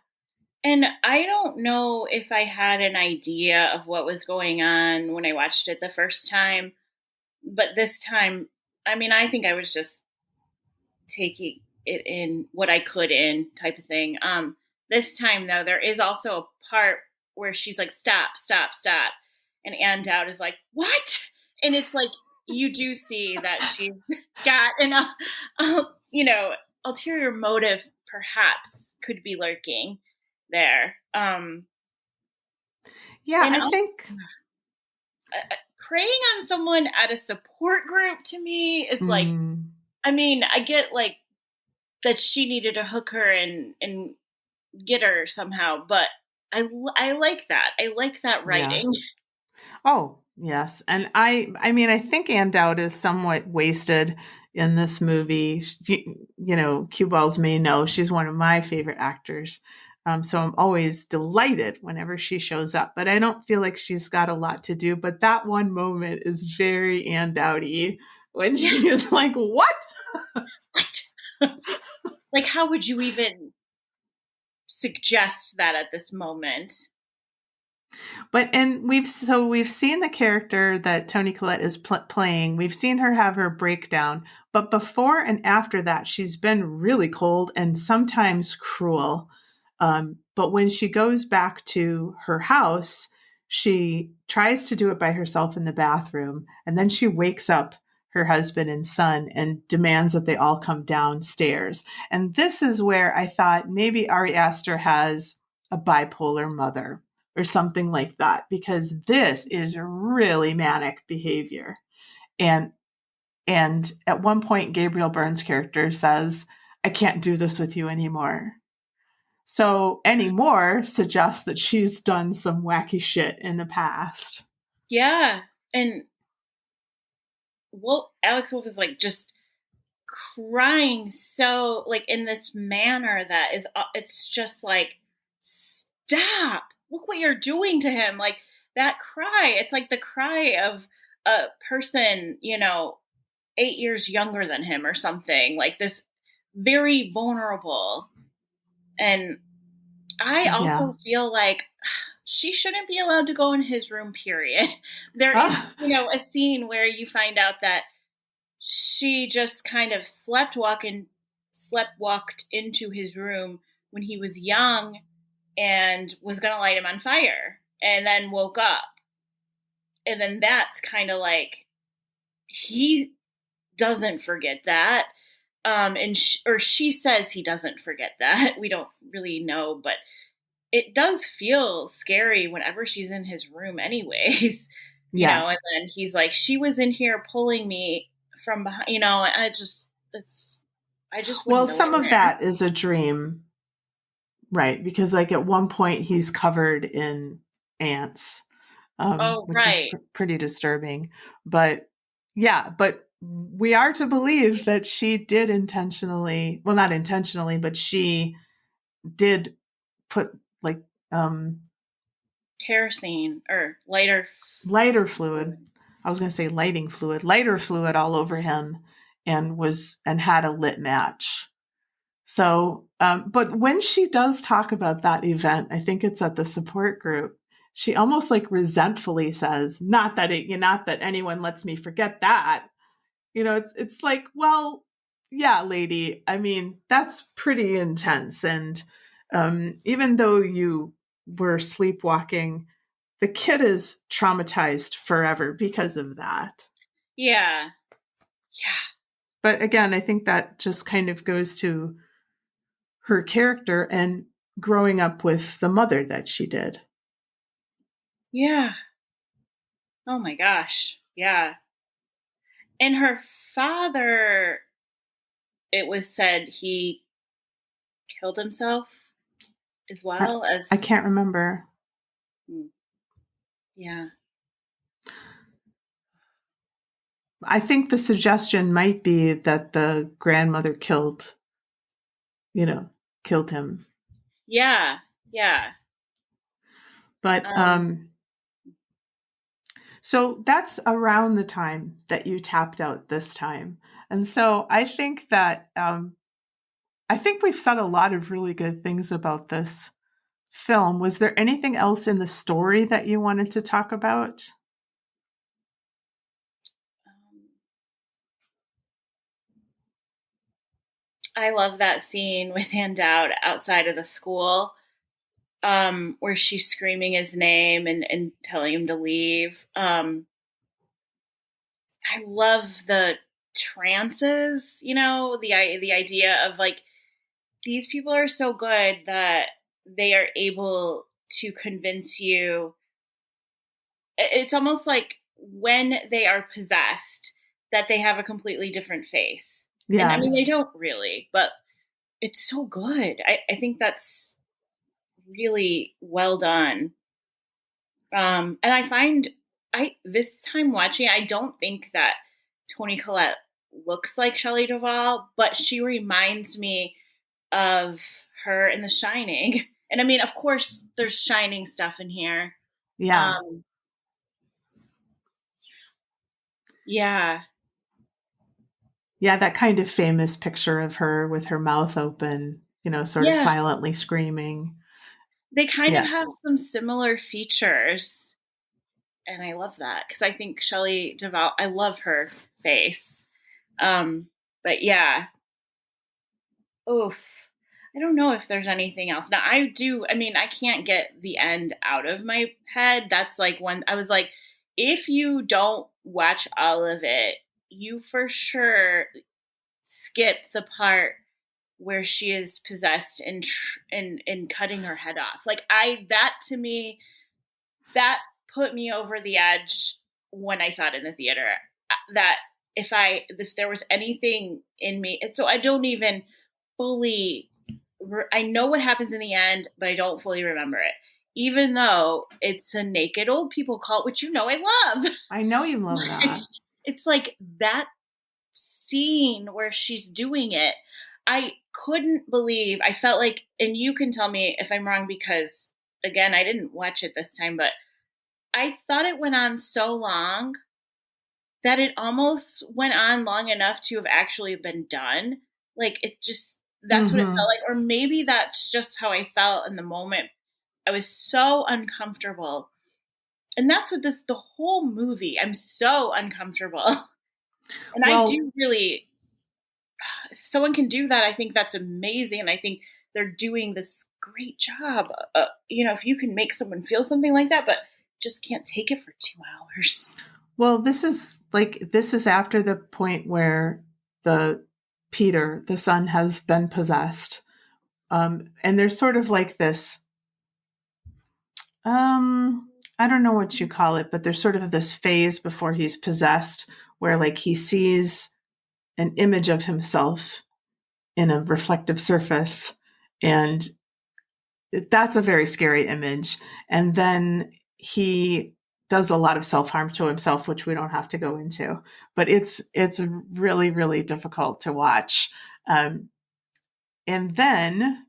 And I don't know if I had an idea of what was going on when I watched it the first time, but this time, I mean, I think I was just taking it in what I could in type of thing. This time, though, there is also a part where she's like, stop. And Ann Dowd is like, what? And it's like, you do see that she's got an, ulterior motive perhaps could be lurking there. I think preying on someone at a support group to me is like, I mean, I get like that she needed to hook her and get her somehow, but I like that. I like that writing. Yeah. Oh, yes. And I mean, I think Ann Dowd is somewhat wasted in this movie. Cue balls may know she's one of my favorite actors. So I'm always delighted whenever she shows up, but I don't feel like she's got a lot to do. But that one moment is very Ann Dowdy when she is like, what? Like, how would you even suggest that at this moment? But, and we've seen the character that Toni Collette is playing. We've seen her have her breakdown, but before and after that, she's been really cold and sometimes cruel. But when she goes back to her house, she tries to do it by herself in the bathroom. And then she wakes up her husband and son and demands that they all come downstairs. And this is where I thought maybe Ari Aster has a bipolar mother or something like that, because this is really manic behavior. And at one point, Gabriel Byrne's character says, I can't do this with you anymore. So anymore suggests that she's done some wacky shit in the past. Yeah. And Alex Wolff is like just crying so like in this manner that is, it's just like, stop, look what you're doing to him. Like that cry, it's like the cry of a person, 8 years younger than him or something, like this very vulnerable. And I also feel like she shouldn't be allowed to go in his room, period. There is, a scene where you find out that she just kind of sleepwalking walked into his room when he was young and was going to light him on fire and then woke up. And then that's kind of like, he doesn't forget that. And she says he doesn't forget that. We don't really know, but it does feel scary whenever she's in his room anyways. You know, and then he's like, she was in here pulling me from behind, you know, and I just well, some of that is a dream, right? Because like at one point he's covered in ants, which is pretty disturbing. But yeah, but we are to believe that she did intentionally, well, not intentionally, but she did put like kerosene or lighter fluid. I was going to say lighter fluid all over him and had a lit match. So, but when she does talk about that event, I think it's at the support group, she almost like resentfully says, not that anyone lets me forget that. You know, it's like, well, yeah, lady, I mean, that's pretty intense. And even though you were sleepwalking, the kid is traumatized forever because of that. Yeah. Yeah. But again, I think that just kind of goes to her character and growing up with the mother that she did. Yeah. Oh my gosh. Yeah. And her father, it was said he killed himself as well. I can't remember. Yeah. I think the suggestion might be that the grandmother killed him. Yeah. Yeah. But so that's around the time that you tapped out this time. And so I think that we've said a lot of really good things about this film. Was there anything else in the story that you wanted to talk about? I love that scene with Handout outside of the school, where she's screaming his name and telling him to leave. I love the trances, you know, the idea of like, these people are so good that they are able to convince you. It's almost like when they are possessed that they have a completely different face. Yes. And I mean, they don't really, but it's so good. I think that's really well done. And I find this time watching, I don't think that Toni Collette looks like Shelley Duvall, but she reminds me of her in The Shining. And I mean, of course, there's Shining stuff in here. Yeah. Yeah. Yeah, that kind of famous picture of her with her mouth open, you know, sort of silently screaming. They kind of have some similar features. And I love that because I think Shelley Duvall, I love her face. But yeah. Oof. I don't know if there's anything else. Now I can't get the end out of my head. That's like when I was like, if you don't watch all of it, you for sure skip the part where she is possessed and cutting her head off. Like to me, that put me over the edge when I saw it in the theater. That if there was anything in me, so I don't even fully, I know what happens in the end, but I don't fully remember it. Even though it's a naked old people cult, which you know I love. I know you love that. It's like that scene where she's doing it. I couldn't believe, I felt like, and you can tell me if I'm wrong because, again, I didn't watch it this time, but I thought it went on so long that it almost went on long enough to have actually been done. Like it just, that's what it felt like. Or maybe that's just how I felt in the moment. I was so uncomfortable. And that's what the whole movie, I'm so uncomfortable. And I do really if someone can do that, I think that's amazing. And I think they're doing this great job. If you can make someone feel something like that, but just can't take it for 2 hours. Well, this is after the point where Peter, the son, has been possessed. And there's sort of like this, I don't know what you call it, but there's sort of this phase before he's possessed where like he sees an image of himself in a reflective surface. And that's a very scary image. And then he does a lot of self-harm to himself, which we don't have to go into, but it's really, really difficult to watch. And then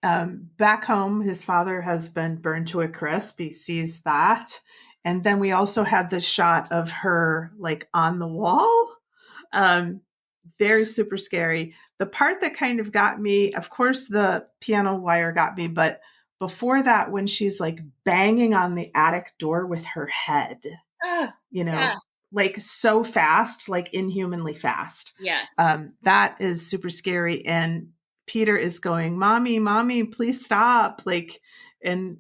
back home, his father has been burned to a crisp. He sees that. And then we also had this shot of her like on the wall. Very super scary. The part that kind of got me, of course, the piano wire got me, but before that, when she's like banging on the attic door with her head, like so fast, like inhumanly fast. Yes. That is super scary. And Peter is going, mommy, please stop. Like, and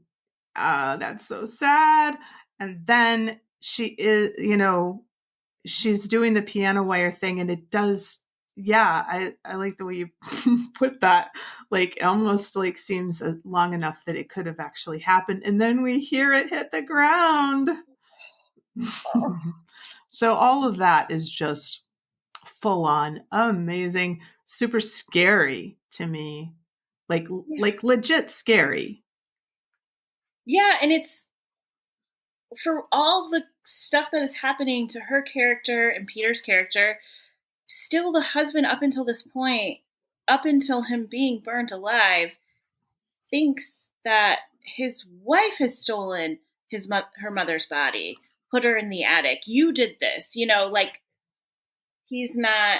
that's so sad. And then she is, she's doing the piano wire thing, and it does. Yeah, I like the way you put that. Like, almost like seems long enough that it could have actually happened. And then we hear it hit the ground. So all of that is just full on amazing, super scary to me. Like legit scary. Yeah, and it's for all the stuff that is happening to her character and Peter's character, still the husband up until this point, up until him being burnt alive, thinks that his wife has stolen her mother's body, put her in the attic. You did this, like he's not.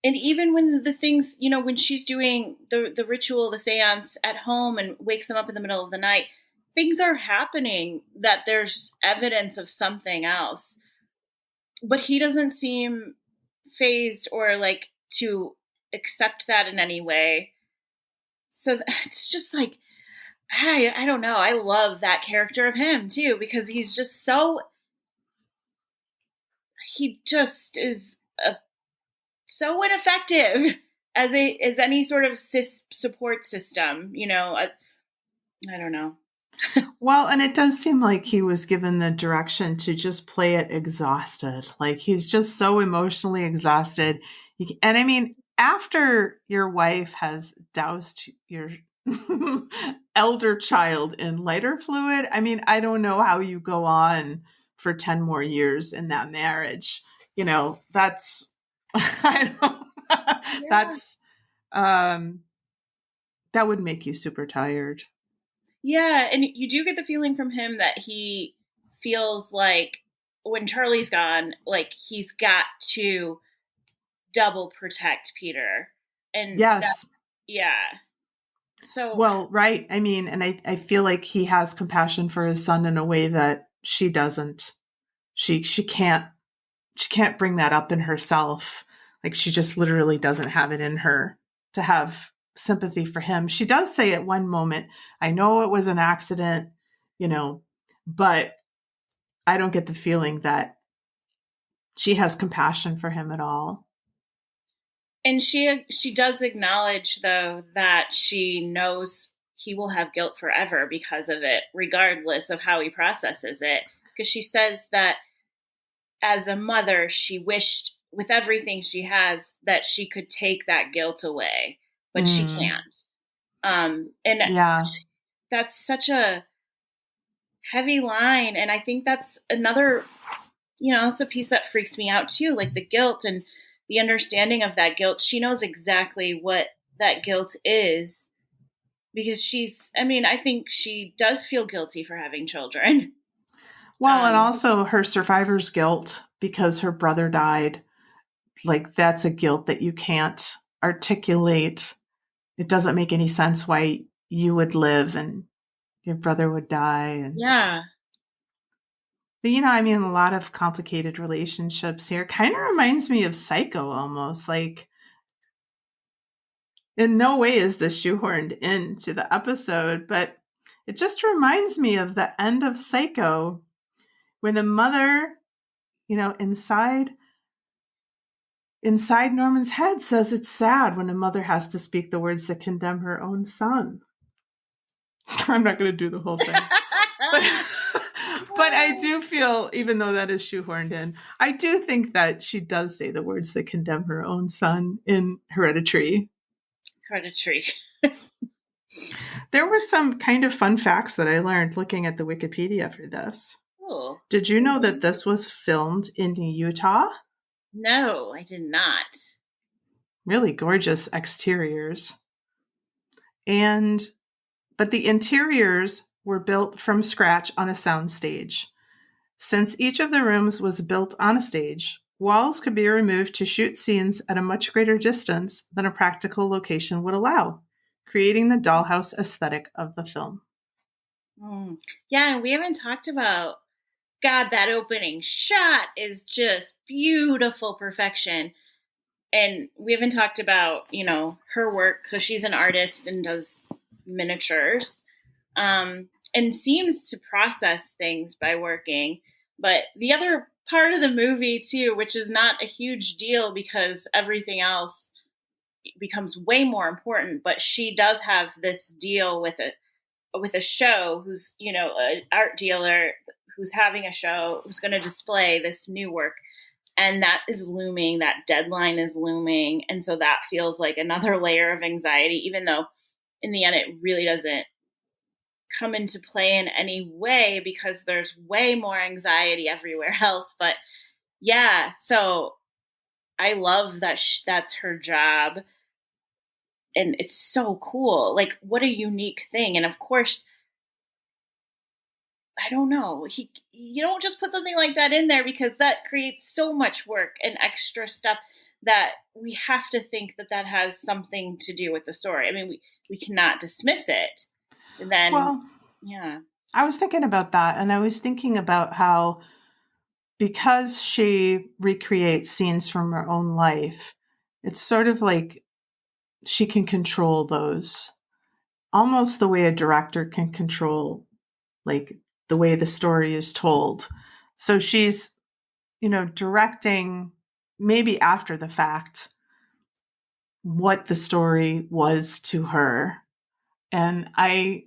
And even when the things, when she's doing the ritual, the seance at home and wakes them up in the middle of the night, things are happening that there's evidence of something else. But he doesn't seem phased or like to accept that in any way. So it's just like, I don't know. I love that character of him too, because he's just he just is so ineffective as any sort of support system, I don't know. Well, and it does seem like he was given the direction to just play it exhausted. Like he's just so emotionally exhausted. And I mean, after your wife has doused your elder child in lighter fluid, I mean, I don't know how you go on for 10 more years in that marriage. That's, I don't, yeah. That's, that would make you super tired. Yeah, and you do get the feeling from him that he feels like when Charlie's gone, like he's got to double protect Peter. And yes. Yeah. So well, right. I mean, and I feel like he has compassion for his son in a way that she doesn't. She can't bring that up in herself. Like she just literally doesn't have it in her to have sympathy for him. She does say at one moment, I know it was an accident, but I don't get the feeling that she has compassion for him at all. And she does acknowledge, though, that she knows he will have guilt forever because of it, regardless of how he processes it. Because she says that as a mother, she wished with everything she has that she could take that guilt away, but she can't. And yeah, that's such a heavy line. And I think that's another, that's a piece that freaks me out too, like the guilt and the understanding of that guilt. She knows exactly what that guilt is because I think she does feel guilty for having children. Well, and also her survivor's guilt because her brother died. Like that's a guilt that you can't articulate. It doesn't make any sense why you would live and your brother would die. And yeah. But, I mean, a lot of complicated relationships here. Kind of reminds me of Psycho almost. Like, in no way is this shoehorned into the episode, but it just reminds me of the end of Psycho when the mother, inside Norman's head says it's sad when a mother has to speak the words that condemn her own son. I'm not going to do the whole thing. But I do feel, even though that is shoehorned in, I do think that she does say the words that condemn her own son in Hereditary. There were some kind of fun facts that I learned looking at the Wikipedia for this. Oh. Did you know that this was filmed in Utah? No, I did not. Really gorgeous exteriors. But the interiors were built from scratch on a sound stage. Since each of the rooms was built on a stage, walls could be removed to shoot scenes at a much greater distance than a practical location would allow, creating the dollhouse aesthetic of the film. Yeah, and we haven't talked about, God, that opening shot is just beautiful perfection. And we haven't talked about, her work. So she's an artist and does miniatures, and seems to process things by working. But the other part of the movie too, which is not a huge deal because everything else becomes way more important, but she does have this deal with a show who's, an art dealer who's having a show, who's going to display this new work. And that is looming, that deadline is looming. And so that feels like another layer of anxiety, even though in the end, it really doesn't come into play in any way because there's way more anxiety everywhere else. But yeah, so I love that that's her job. And it's so cool. Like, what a unique thing. And of course, I don't know. You don't just put something like that in there because that creates so much work and extra stuff that we have to think that has something to do with the story. I mean, we cannot dismiss it. And then, yeah. I was thinking about that, and I was thinking about how because she recreates scenes from her own life, it's sort of like she can control those, almost the way a director can control, like, the way the story is told. So she's, directing maybe after the fact what the story was to her. And I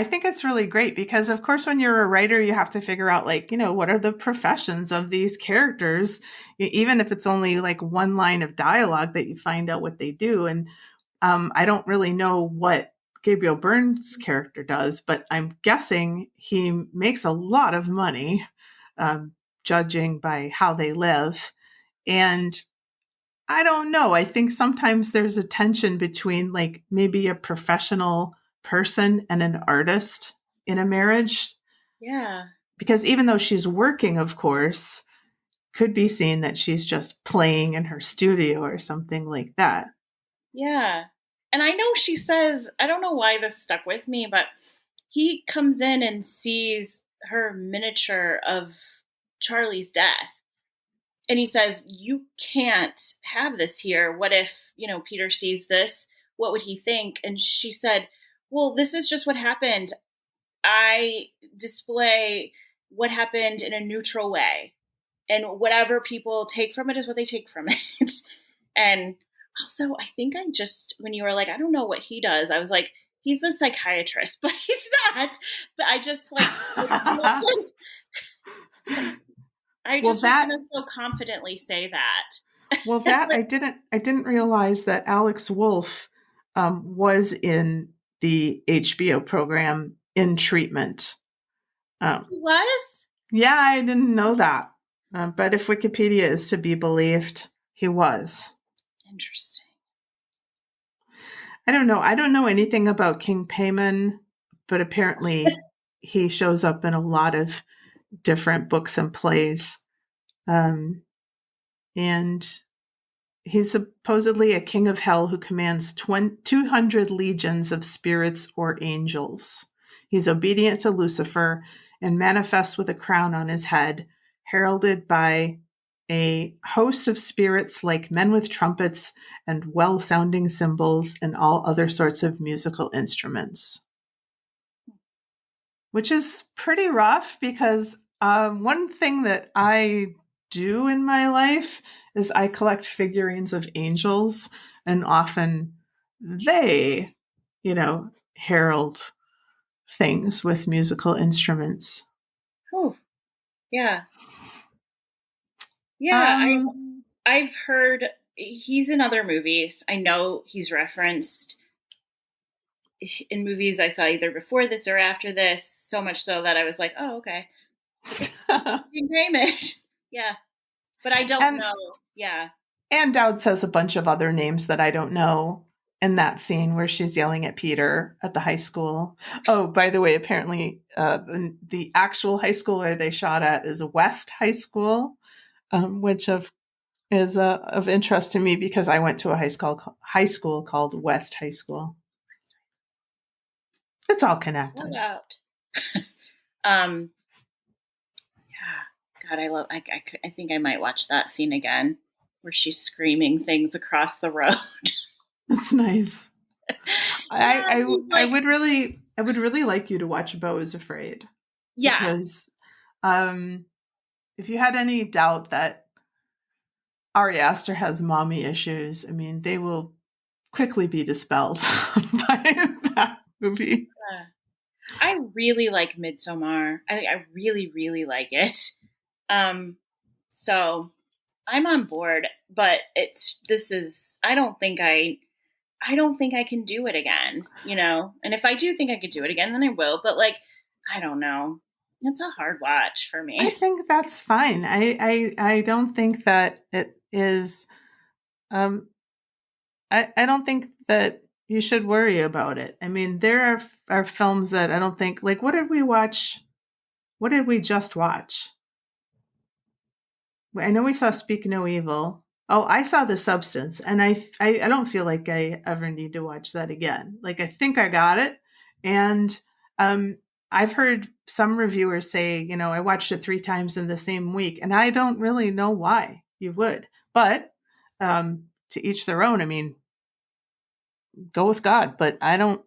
think it's really great because, of course, when you're a writer, you have to figure out, like, what are the professions of these characters, even if it's only like one line of dialogue that you find out what they do. And I don't really know what Gabriel Byrne's character does, but I'm guessing he makes a lot of money, judging by how they live. And I don't know. I think sometimes there's a tension between, like, maybe a professional person and an artist in a marriage. Yeah. Because even though she's working, of course, could be seen that she's just playing in her studio or something like that. Yeah. And I know she says, I don't know why this stuck with me, but he comes in and sees her miniature of Charlie's death. And he says, you can't have this here. What if, Peter sees this? What would he think? And she said, well, this is just what happened. I display what happened in a neutral way. And whatever people take from it is what they take from it. And also, I think when you were like, I don't know what he does, I was like, he's a psychiatrist, but he's not. But I just I just was going to so confidently say that. Well, that I didn't realize that Alex Wolff was in the HBO program In Treatment. He was? Yeah, I didn't know that. But if Wikipedia is to be believed, he was. Interesting. I don't know. I don't know anything about King Payman, but apparently he shows up in a lot of different books and plays. And he's supposedly a king of hell who commands 200 legions of spirits or angels. He's obedient to Lucifer and manifests with a crown on his head, heralded by a host of spirits like men with trumpets and well-sounding cymbals and all other sorts of musical instruments. Which is pretty rough because one thing that I do in my life is I collect figurines of angels, and often they, herald things with musical instruments. Oh, yeah. Yeah, I've heard he's in other movies. I know he's referenced in movies I saw either before this or after this, so much so that I was like, oh, okay. You name it. Yeah. But I don't know. Yeah. And Dowd says a bunch of other names that I don't know in that scene where she's yelling at Peter at the high school. Oh, by the way, apparently the actual high school where they shot at is West High School, which is of interest to me because I went to a high school called West High School. It's all connected. What out? Yeah. God, I think I might watch that scene again where she's screaming things across the road. That's nice. Yeah, I would really like you to watch Beau is Afraid. Yeah. Because if you had any doubt that Ari Aster has mommy issues, I mean, they will quickly be dispelled by that movie. I really like Midsommar. I really, really like it. So I'm on board, but I don't think I can do it again, and if I do think I could do it again, then I will, but I don't know. It's a hard watch for me. I think that's fine. I don't think that it is, I don't think that you should worry about it. I mean, there are films that I don't think, what did we watch? What did we just watch? I know we saw Speak No Evil. Oh, I saw The Substance, and I don't feel like I ever need to watch that again. I think I got it. And I've heard some reviewers say, I watched it 3 times in the same week, and I don't really know why you would. But to each their own. I mean, go with God, but I don't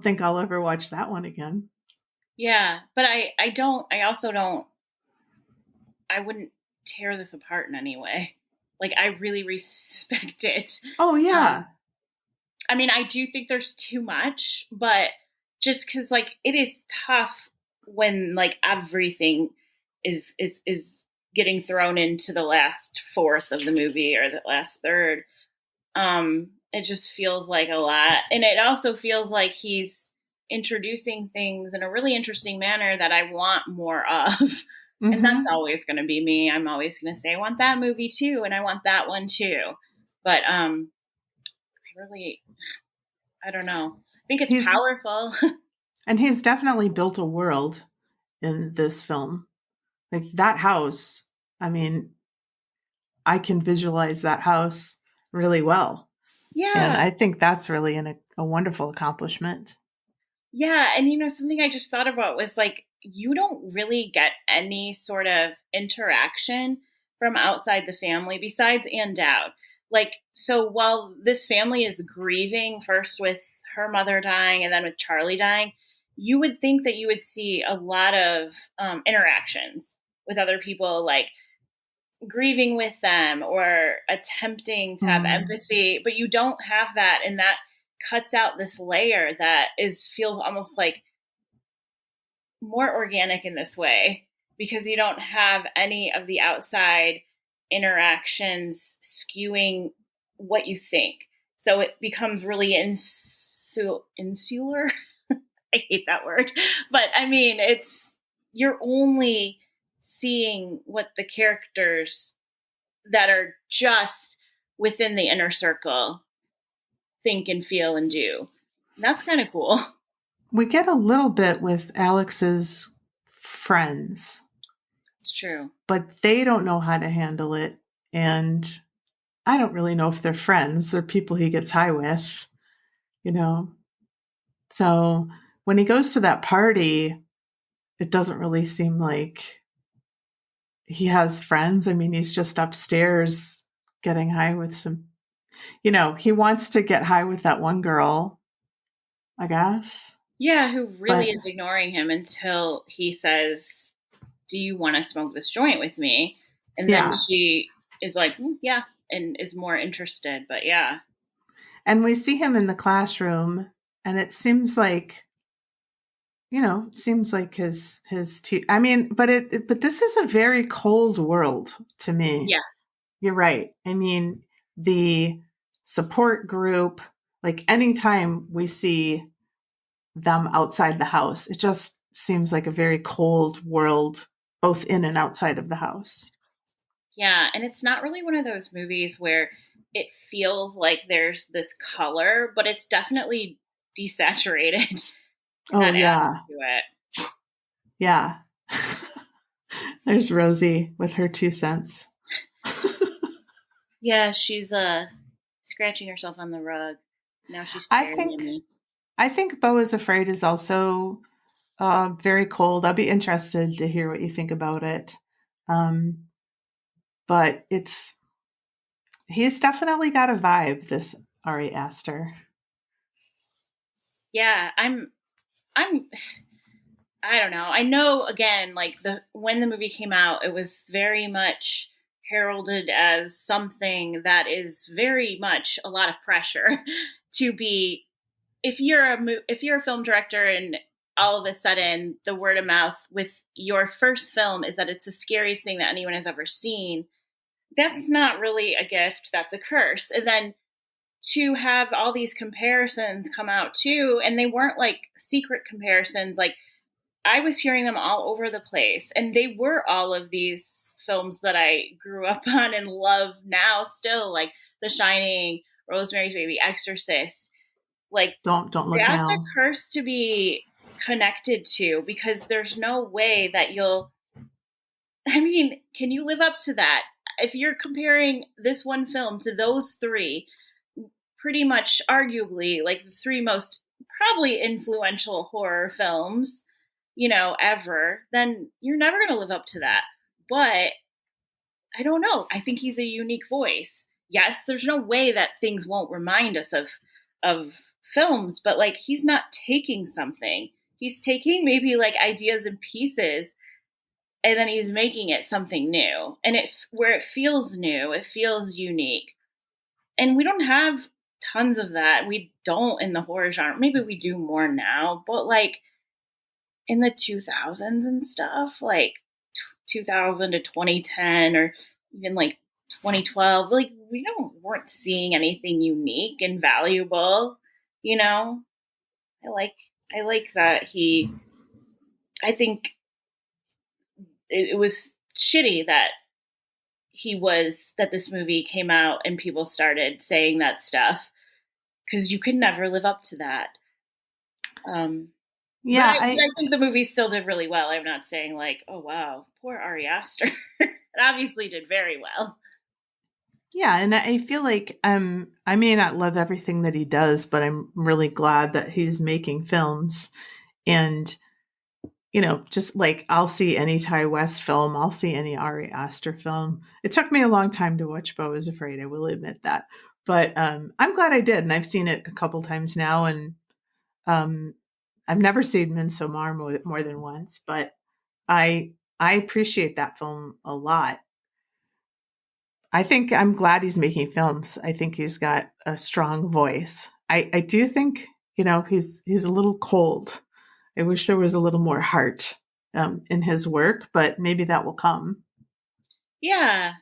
think I'll ever watch that one again. Yeah, but I also don't, I wouldn't tear this apart in any way. I really respect it. Oh, yeah. I mean, I do think there's too much, but just because, it is tough when, everything is getting thrown into the last fourth of the movie or the last third. It just feels like a lot. And it also feels like he's introducing things in a really interesting manner that I want more of. Mm-hmm. And that's always going to be me. I'm always going to say, I want that movie too. And I want that one too. But I don't know. I think it's powerful. And he's definitely built a world in this film. That house, I mean, I can visualize that house really well. Yeah. And I think that's really a wonderful accomplishment. Yeah. And, something I just thought about was you don't really get any sort of interaction from outside the family besides Ann Dowd. So while this family is grieving first with her mother dying and then with Charlie dying, you would think that you would see a lot of interactions with other people, grieving with them or attempting to have empathy, but you don't have that. And that cuts out this layer that feels almost more organic in this way, because you don't have any of the outside interactions skewing what you think. So it becomes really insular. I hate that word, but I mean, you're only seeing what the characters that are just within the inner circle think and feel and do. And that's kind of cool. We get a little bit with Alex's friends. It's true. But they don't know how to handle it. And I don't really know if they're friends. They're people he gets high with, So when he goes to that party, it doesn't really seem like he has friends. I mean, he's just upstairs getting high with some, he wants to get high with that one girl, I guess. Yeah, who really is ignoring him until he says, "Do you want to smoke this joint with me?" And then she is like, yeah, and is more interested. But yeah. And we see him in the classroom, and it seems like, his I mean, but this is a very cold world to me. Yeah. You're right. I mean, the support group, like anytime we see them outside the house, it just seems like a very cold world, both in and outside of the house. Yeah. And it's not really one of those movies where it feels like there's this color, but it's definitely desaturated. That adds to it. Yeah. There's Rosie with her 2 cents. Yeah, she's scratching herself on the rug. Now she's staring at me. I think Beau is Afraid is also very cold. I'll be interested to hear what you think about it. But he's definitely got a vibe, this Ari Aster. Yeah, I don't know. I know, again, like when the movie came out, it was very much heralded as something that is very much a lot of pressure to be. If you're a film director and all of a sudden the word of mouth with your first film is that it's the scariest thing that anyone has ever seen, that's not really a gift. That's a curse. And then to have all these comparisons come out too, and they weren't like secret comparisons, like I was hearing them all over the place, and they were all of these films that I grew up on and love now still, like The Shining, Rosemary's Baby, Exorcist. Like, don't look that's now. a curse to be connected to, because there's no way that can you live up to that? If you're comparing this one film to those three, pretty much arguably like the three most probably influential horror films, ever, then you're never going to live up to that. But I don't know. I think he's a unique voice. Yes, there's no way that things won't remind us of films, but like he's not taking something. He's taking maybe like ideas and pieces, and then he's making it something new. And where it feels new, it feels unique. And we don't have tons of that. We don't in the horror genre. Maybe we do more now, but like in the 2000s and stuff, like 2000 to 2010 or even like 2012, like we weren't seeing anything unique and valuable, I like that I think it was shitty that that this movie came out and people started saying that stuff, because you could never live up to that. Yeah, I think the movie still did really well. I'm not saying like, oh wow, poor Ari Aster. It obviously did very well. Yeah, and I feel like I may not love everything that he does, but I'm really glad that he's making films. And just like I'll see any Ty West film, I'll see any Ari Aster film. It took me a long time to watch Beau is Afraid, I will admit that. But I'm glad I did, and I've seen it a couple times now, and I've never seen Midsommar more than once, but I appreciate that film a lot. I think I'm glad he's making films. I think he's got a strong voice. I do think, he's a little cold. I wish there was a little more heart in his work, but maybe that will come. Yeah.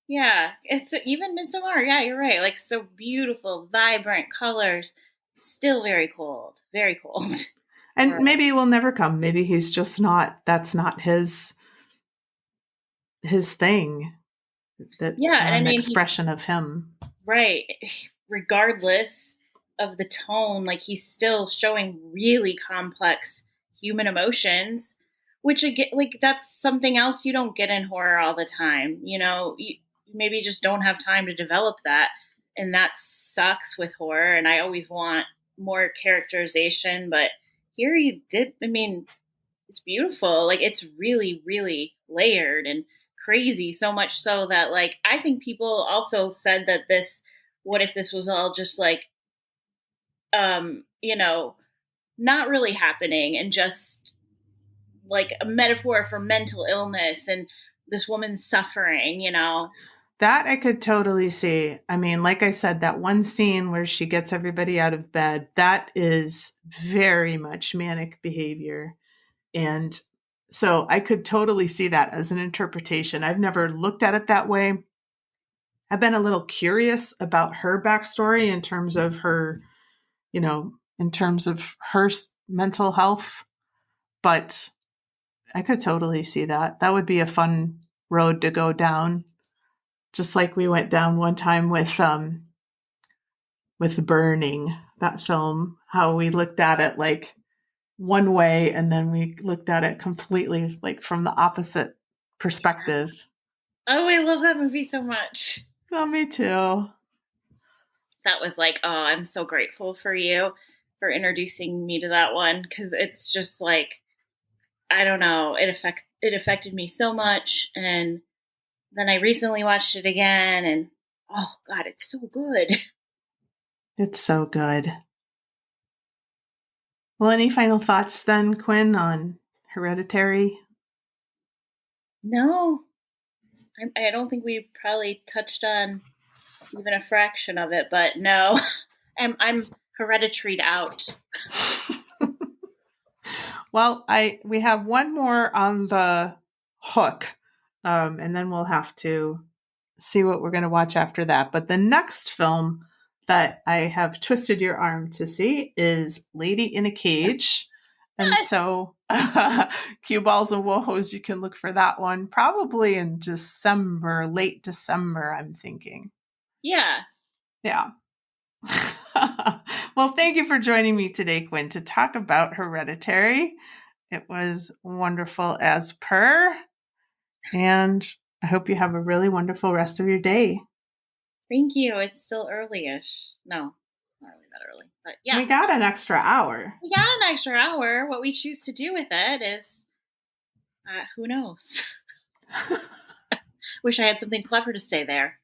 Yeah. It's even Midsommar. Yeah, you're right. Like so beautiful, vibrant colors, still very cold, very cold. And maybe it will never come. Maybe he's just that's not his thing. That's an expression of him. Right. Regardless of the tone, like he's still showing really complex human emotions, which again, like that's something else you don't get in horror all the time. You maybe just don't have time to develop that. And that sucks with horror. And I always want more characterization, but here he did. I mean, it's beautiful. Like, it's really, really layered and crazy, so much so that, like, I think people also said that what if this was all just like, you know, not really happening and just like a metaphor for mental illness and this woman's suffering, you know? That I could totally see. I mean, like I said, that one scene where she gets everybody out of bed, that is very much manic behavior. And so I could totally see that as an interpretation. I've never looked at it that way. I've been a little curious about her backstory in terms of her, in terms of her mental health, but I could totally see that. That would be a fun road to go down. Just like we went down one time with Burning, that film, how we looked at it like one way and then we looked at it completely like from the opposite perspective. Oh, I love that movie so much. Oh, me too. That was like, oh, I'm so grateful for you for introducing me to that one, because it's just like, I don't know, it affected me so much. And then I recently watched it again, and oh God, it's so good. It's so good. Well, any final thoughts then, Quinn, on Hereditary? No, I don't think we probably touched on even a fraction of it, but no, I'm hereditaried out. Well, we have one more on the hook, and then we'll have to see what we're going to watch after that. But the next film that I have twisted your arm to see is Lady in a Cage. And so Cue Balls and WoHos, you can look for that one probably in December, late December, I'm thinking. Yeah. Yeah. Well, thank you for joining me today, Quinn, to talk about Hereditary. It was wonderful as per. And I hope you have a really wonderful rest of your day. Thank you. It's still early-ish. No, not really that early. But yeah. We got an extra hour. What we choose to do with it is, who knows? Wish I had something clever to say there.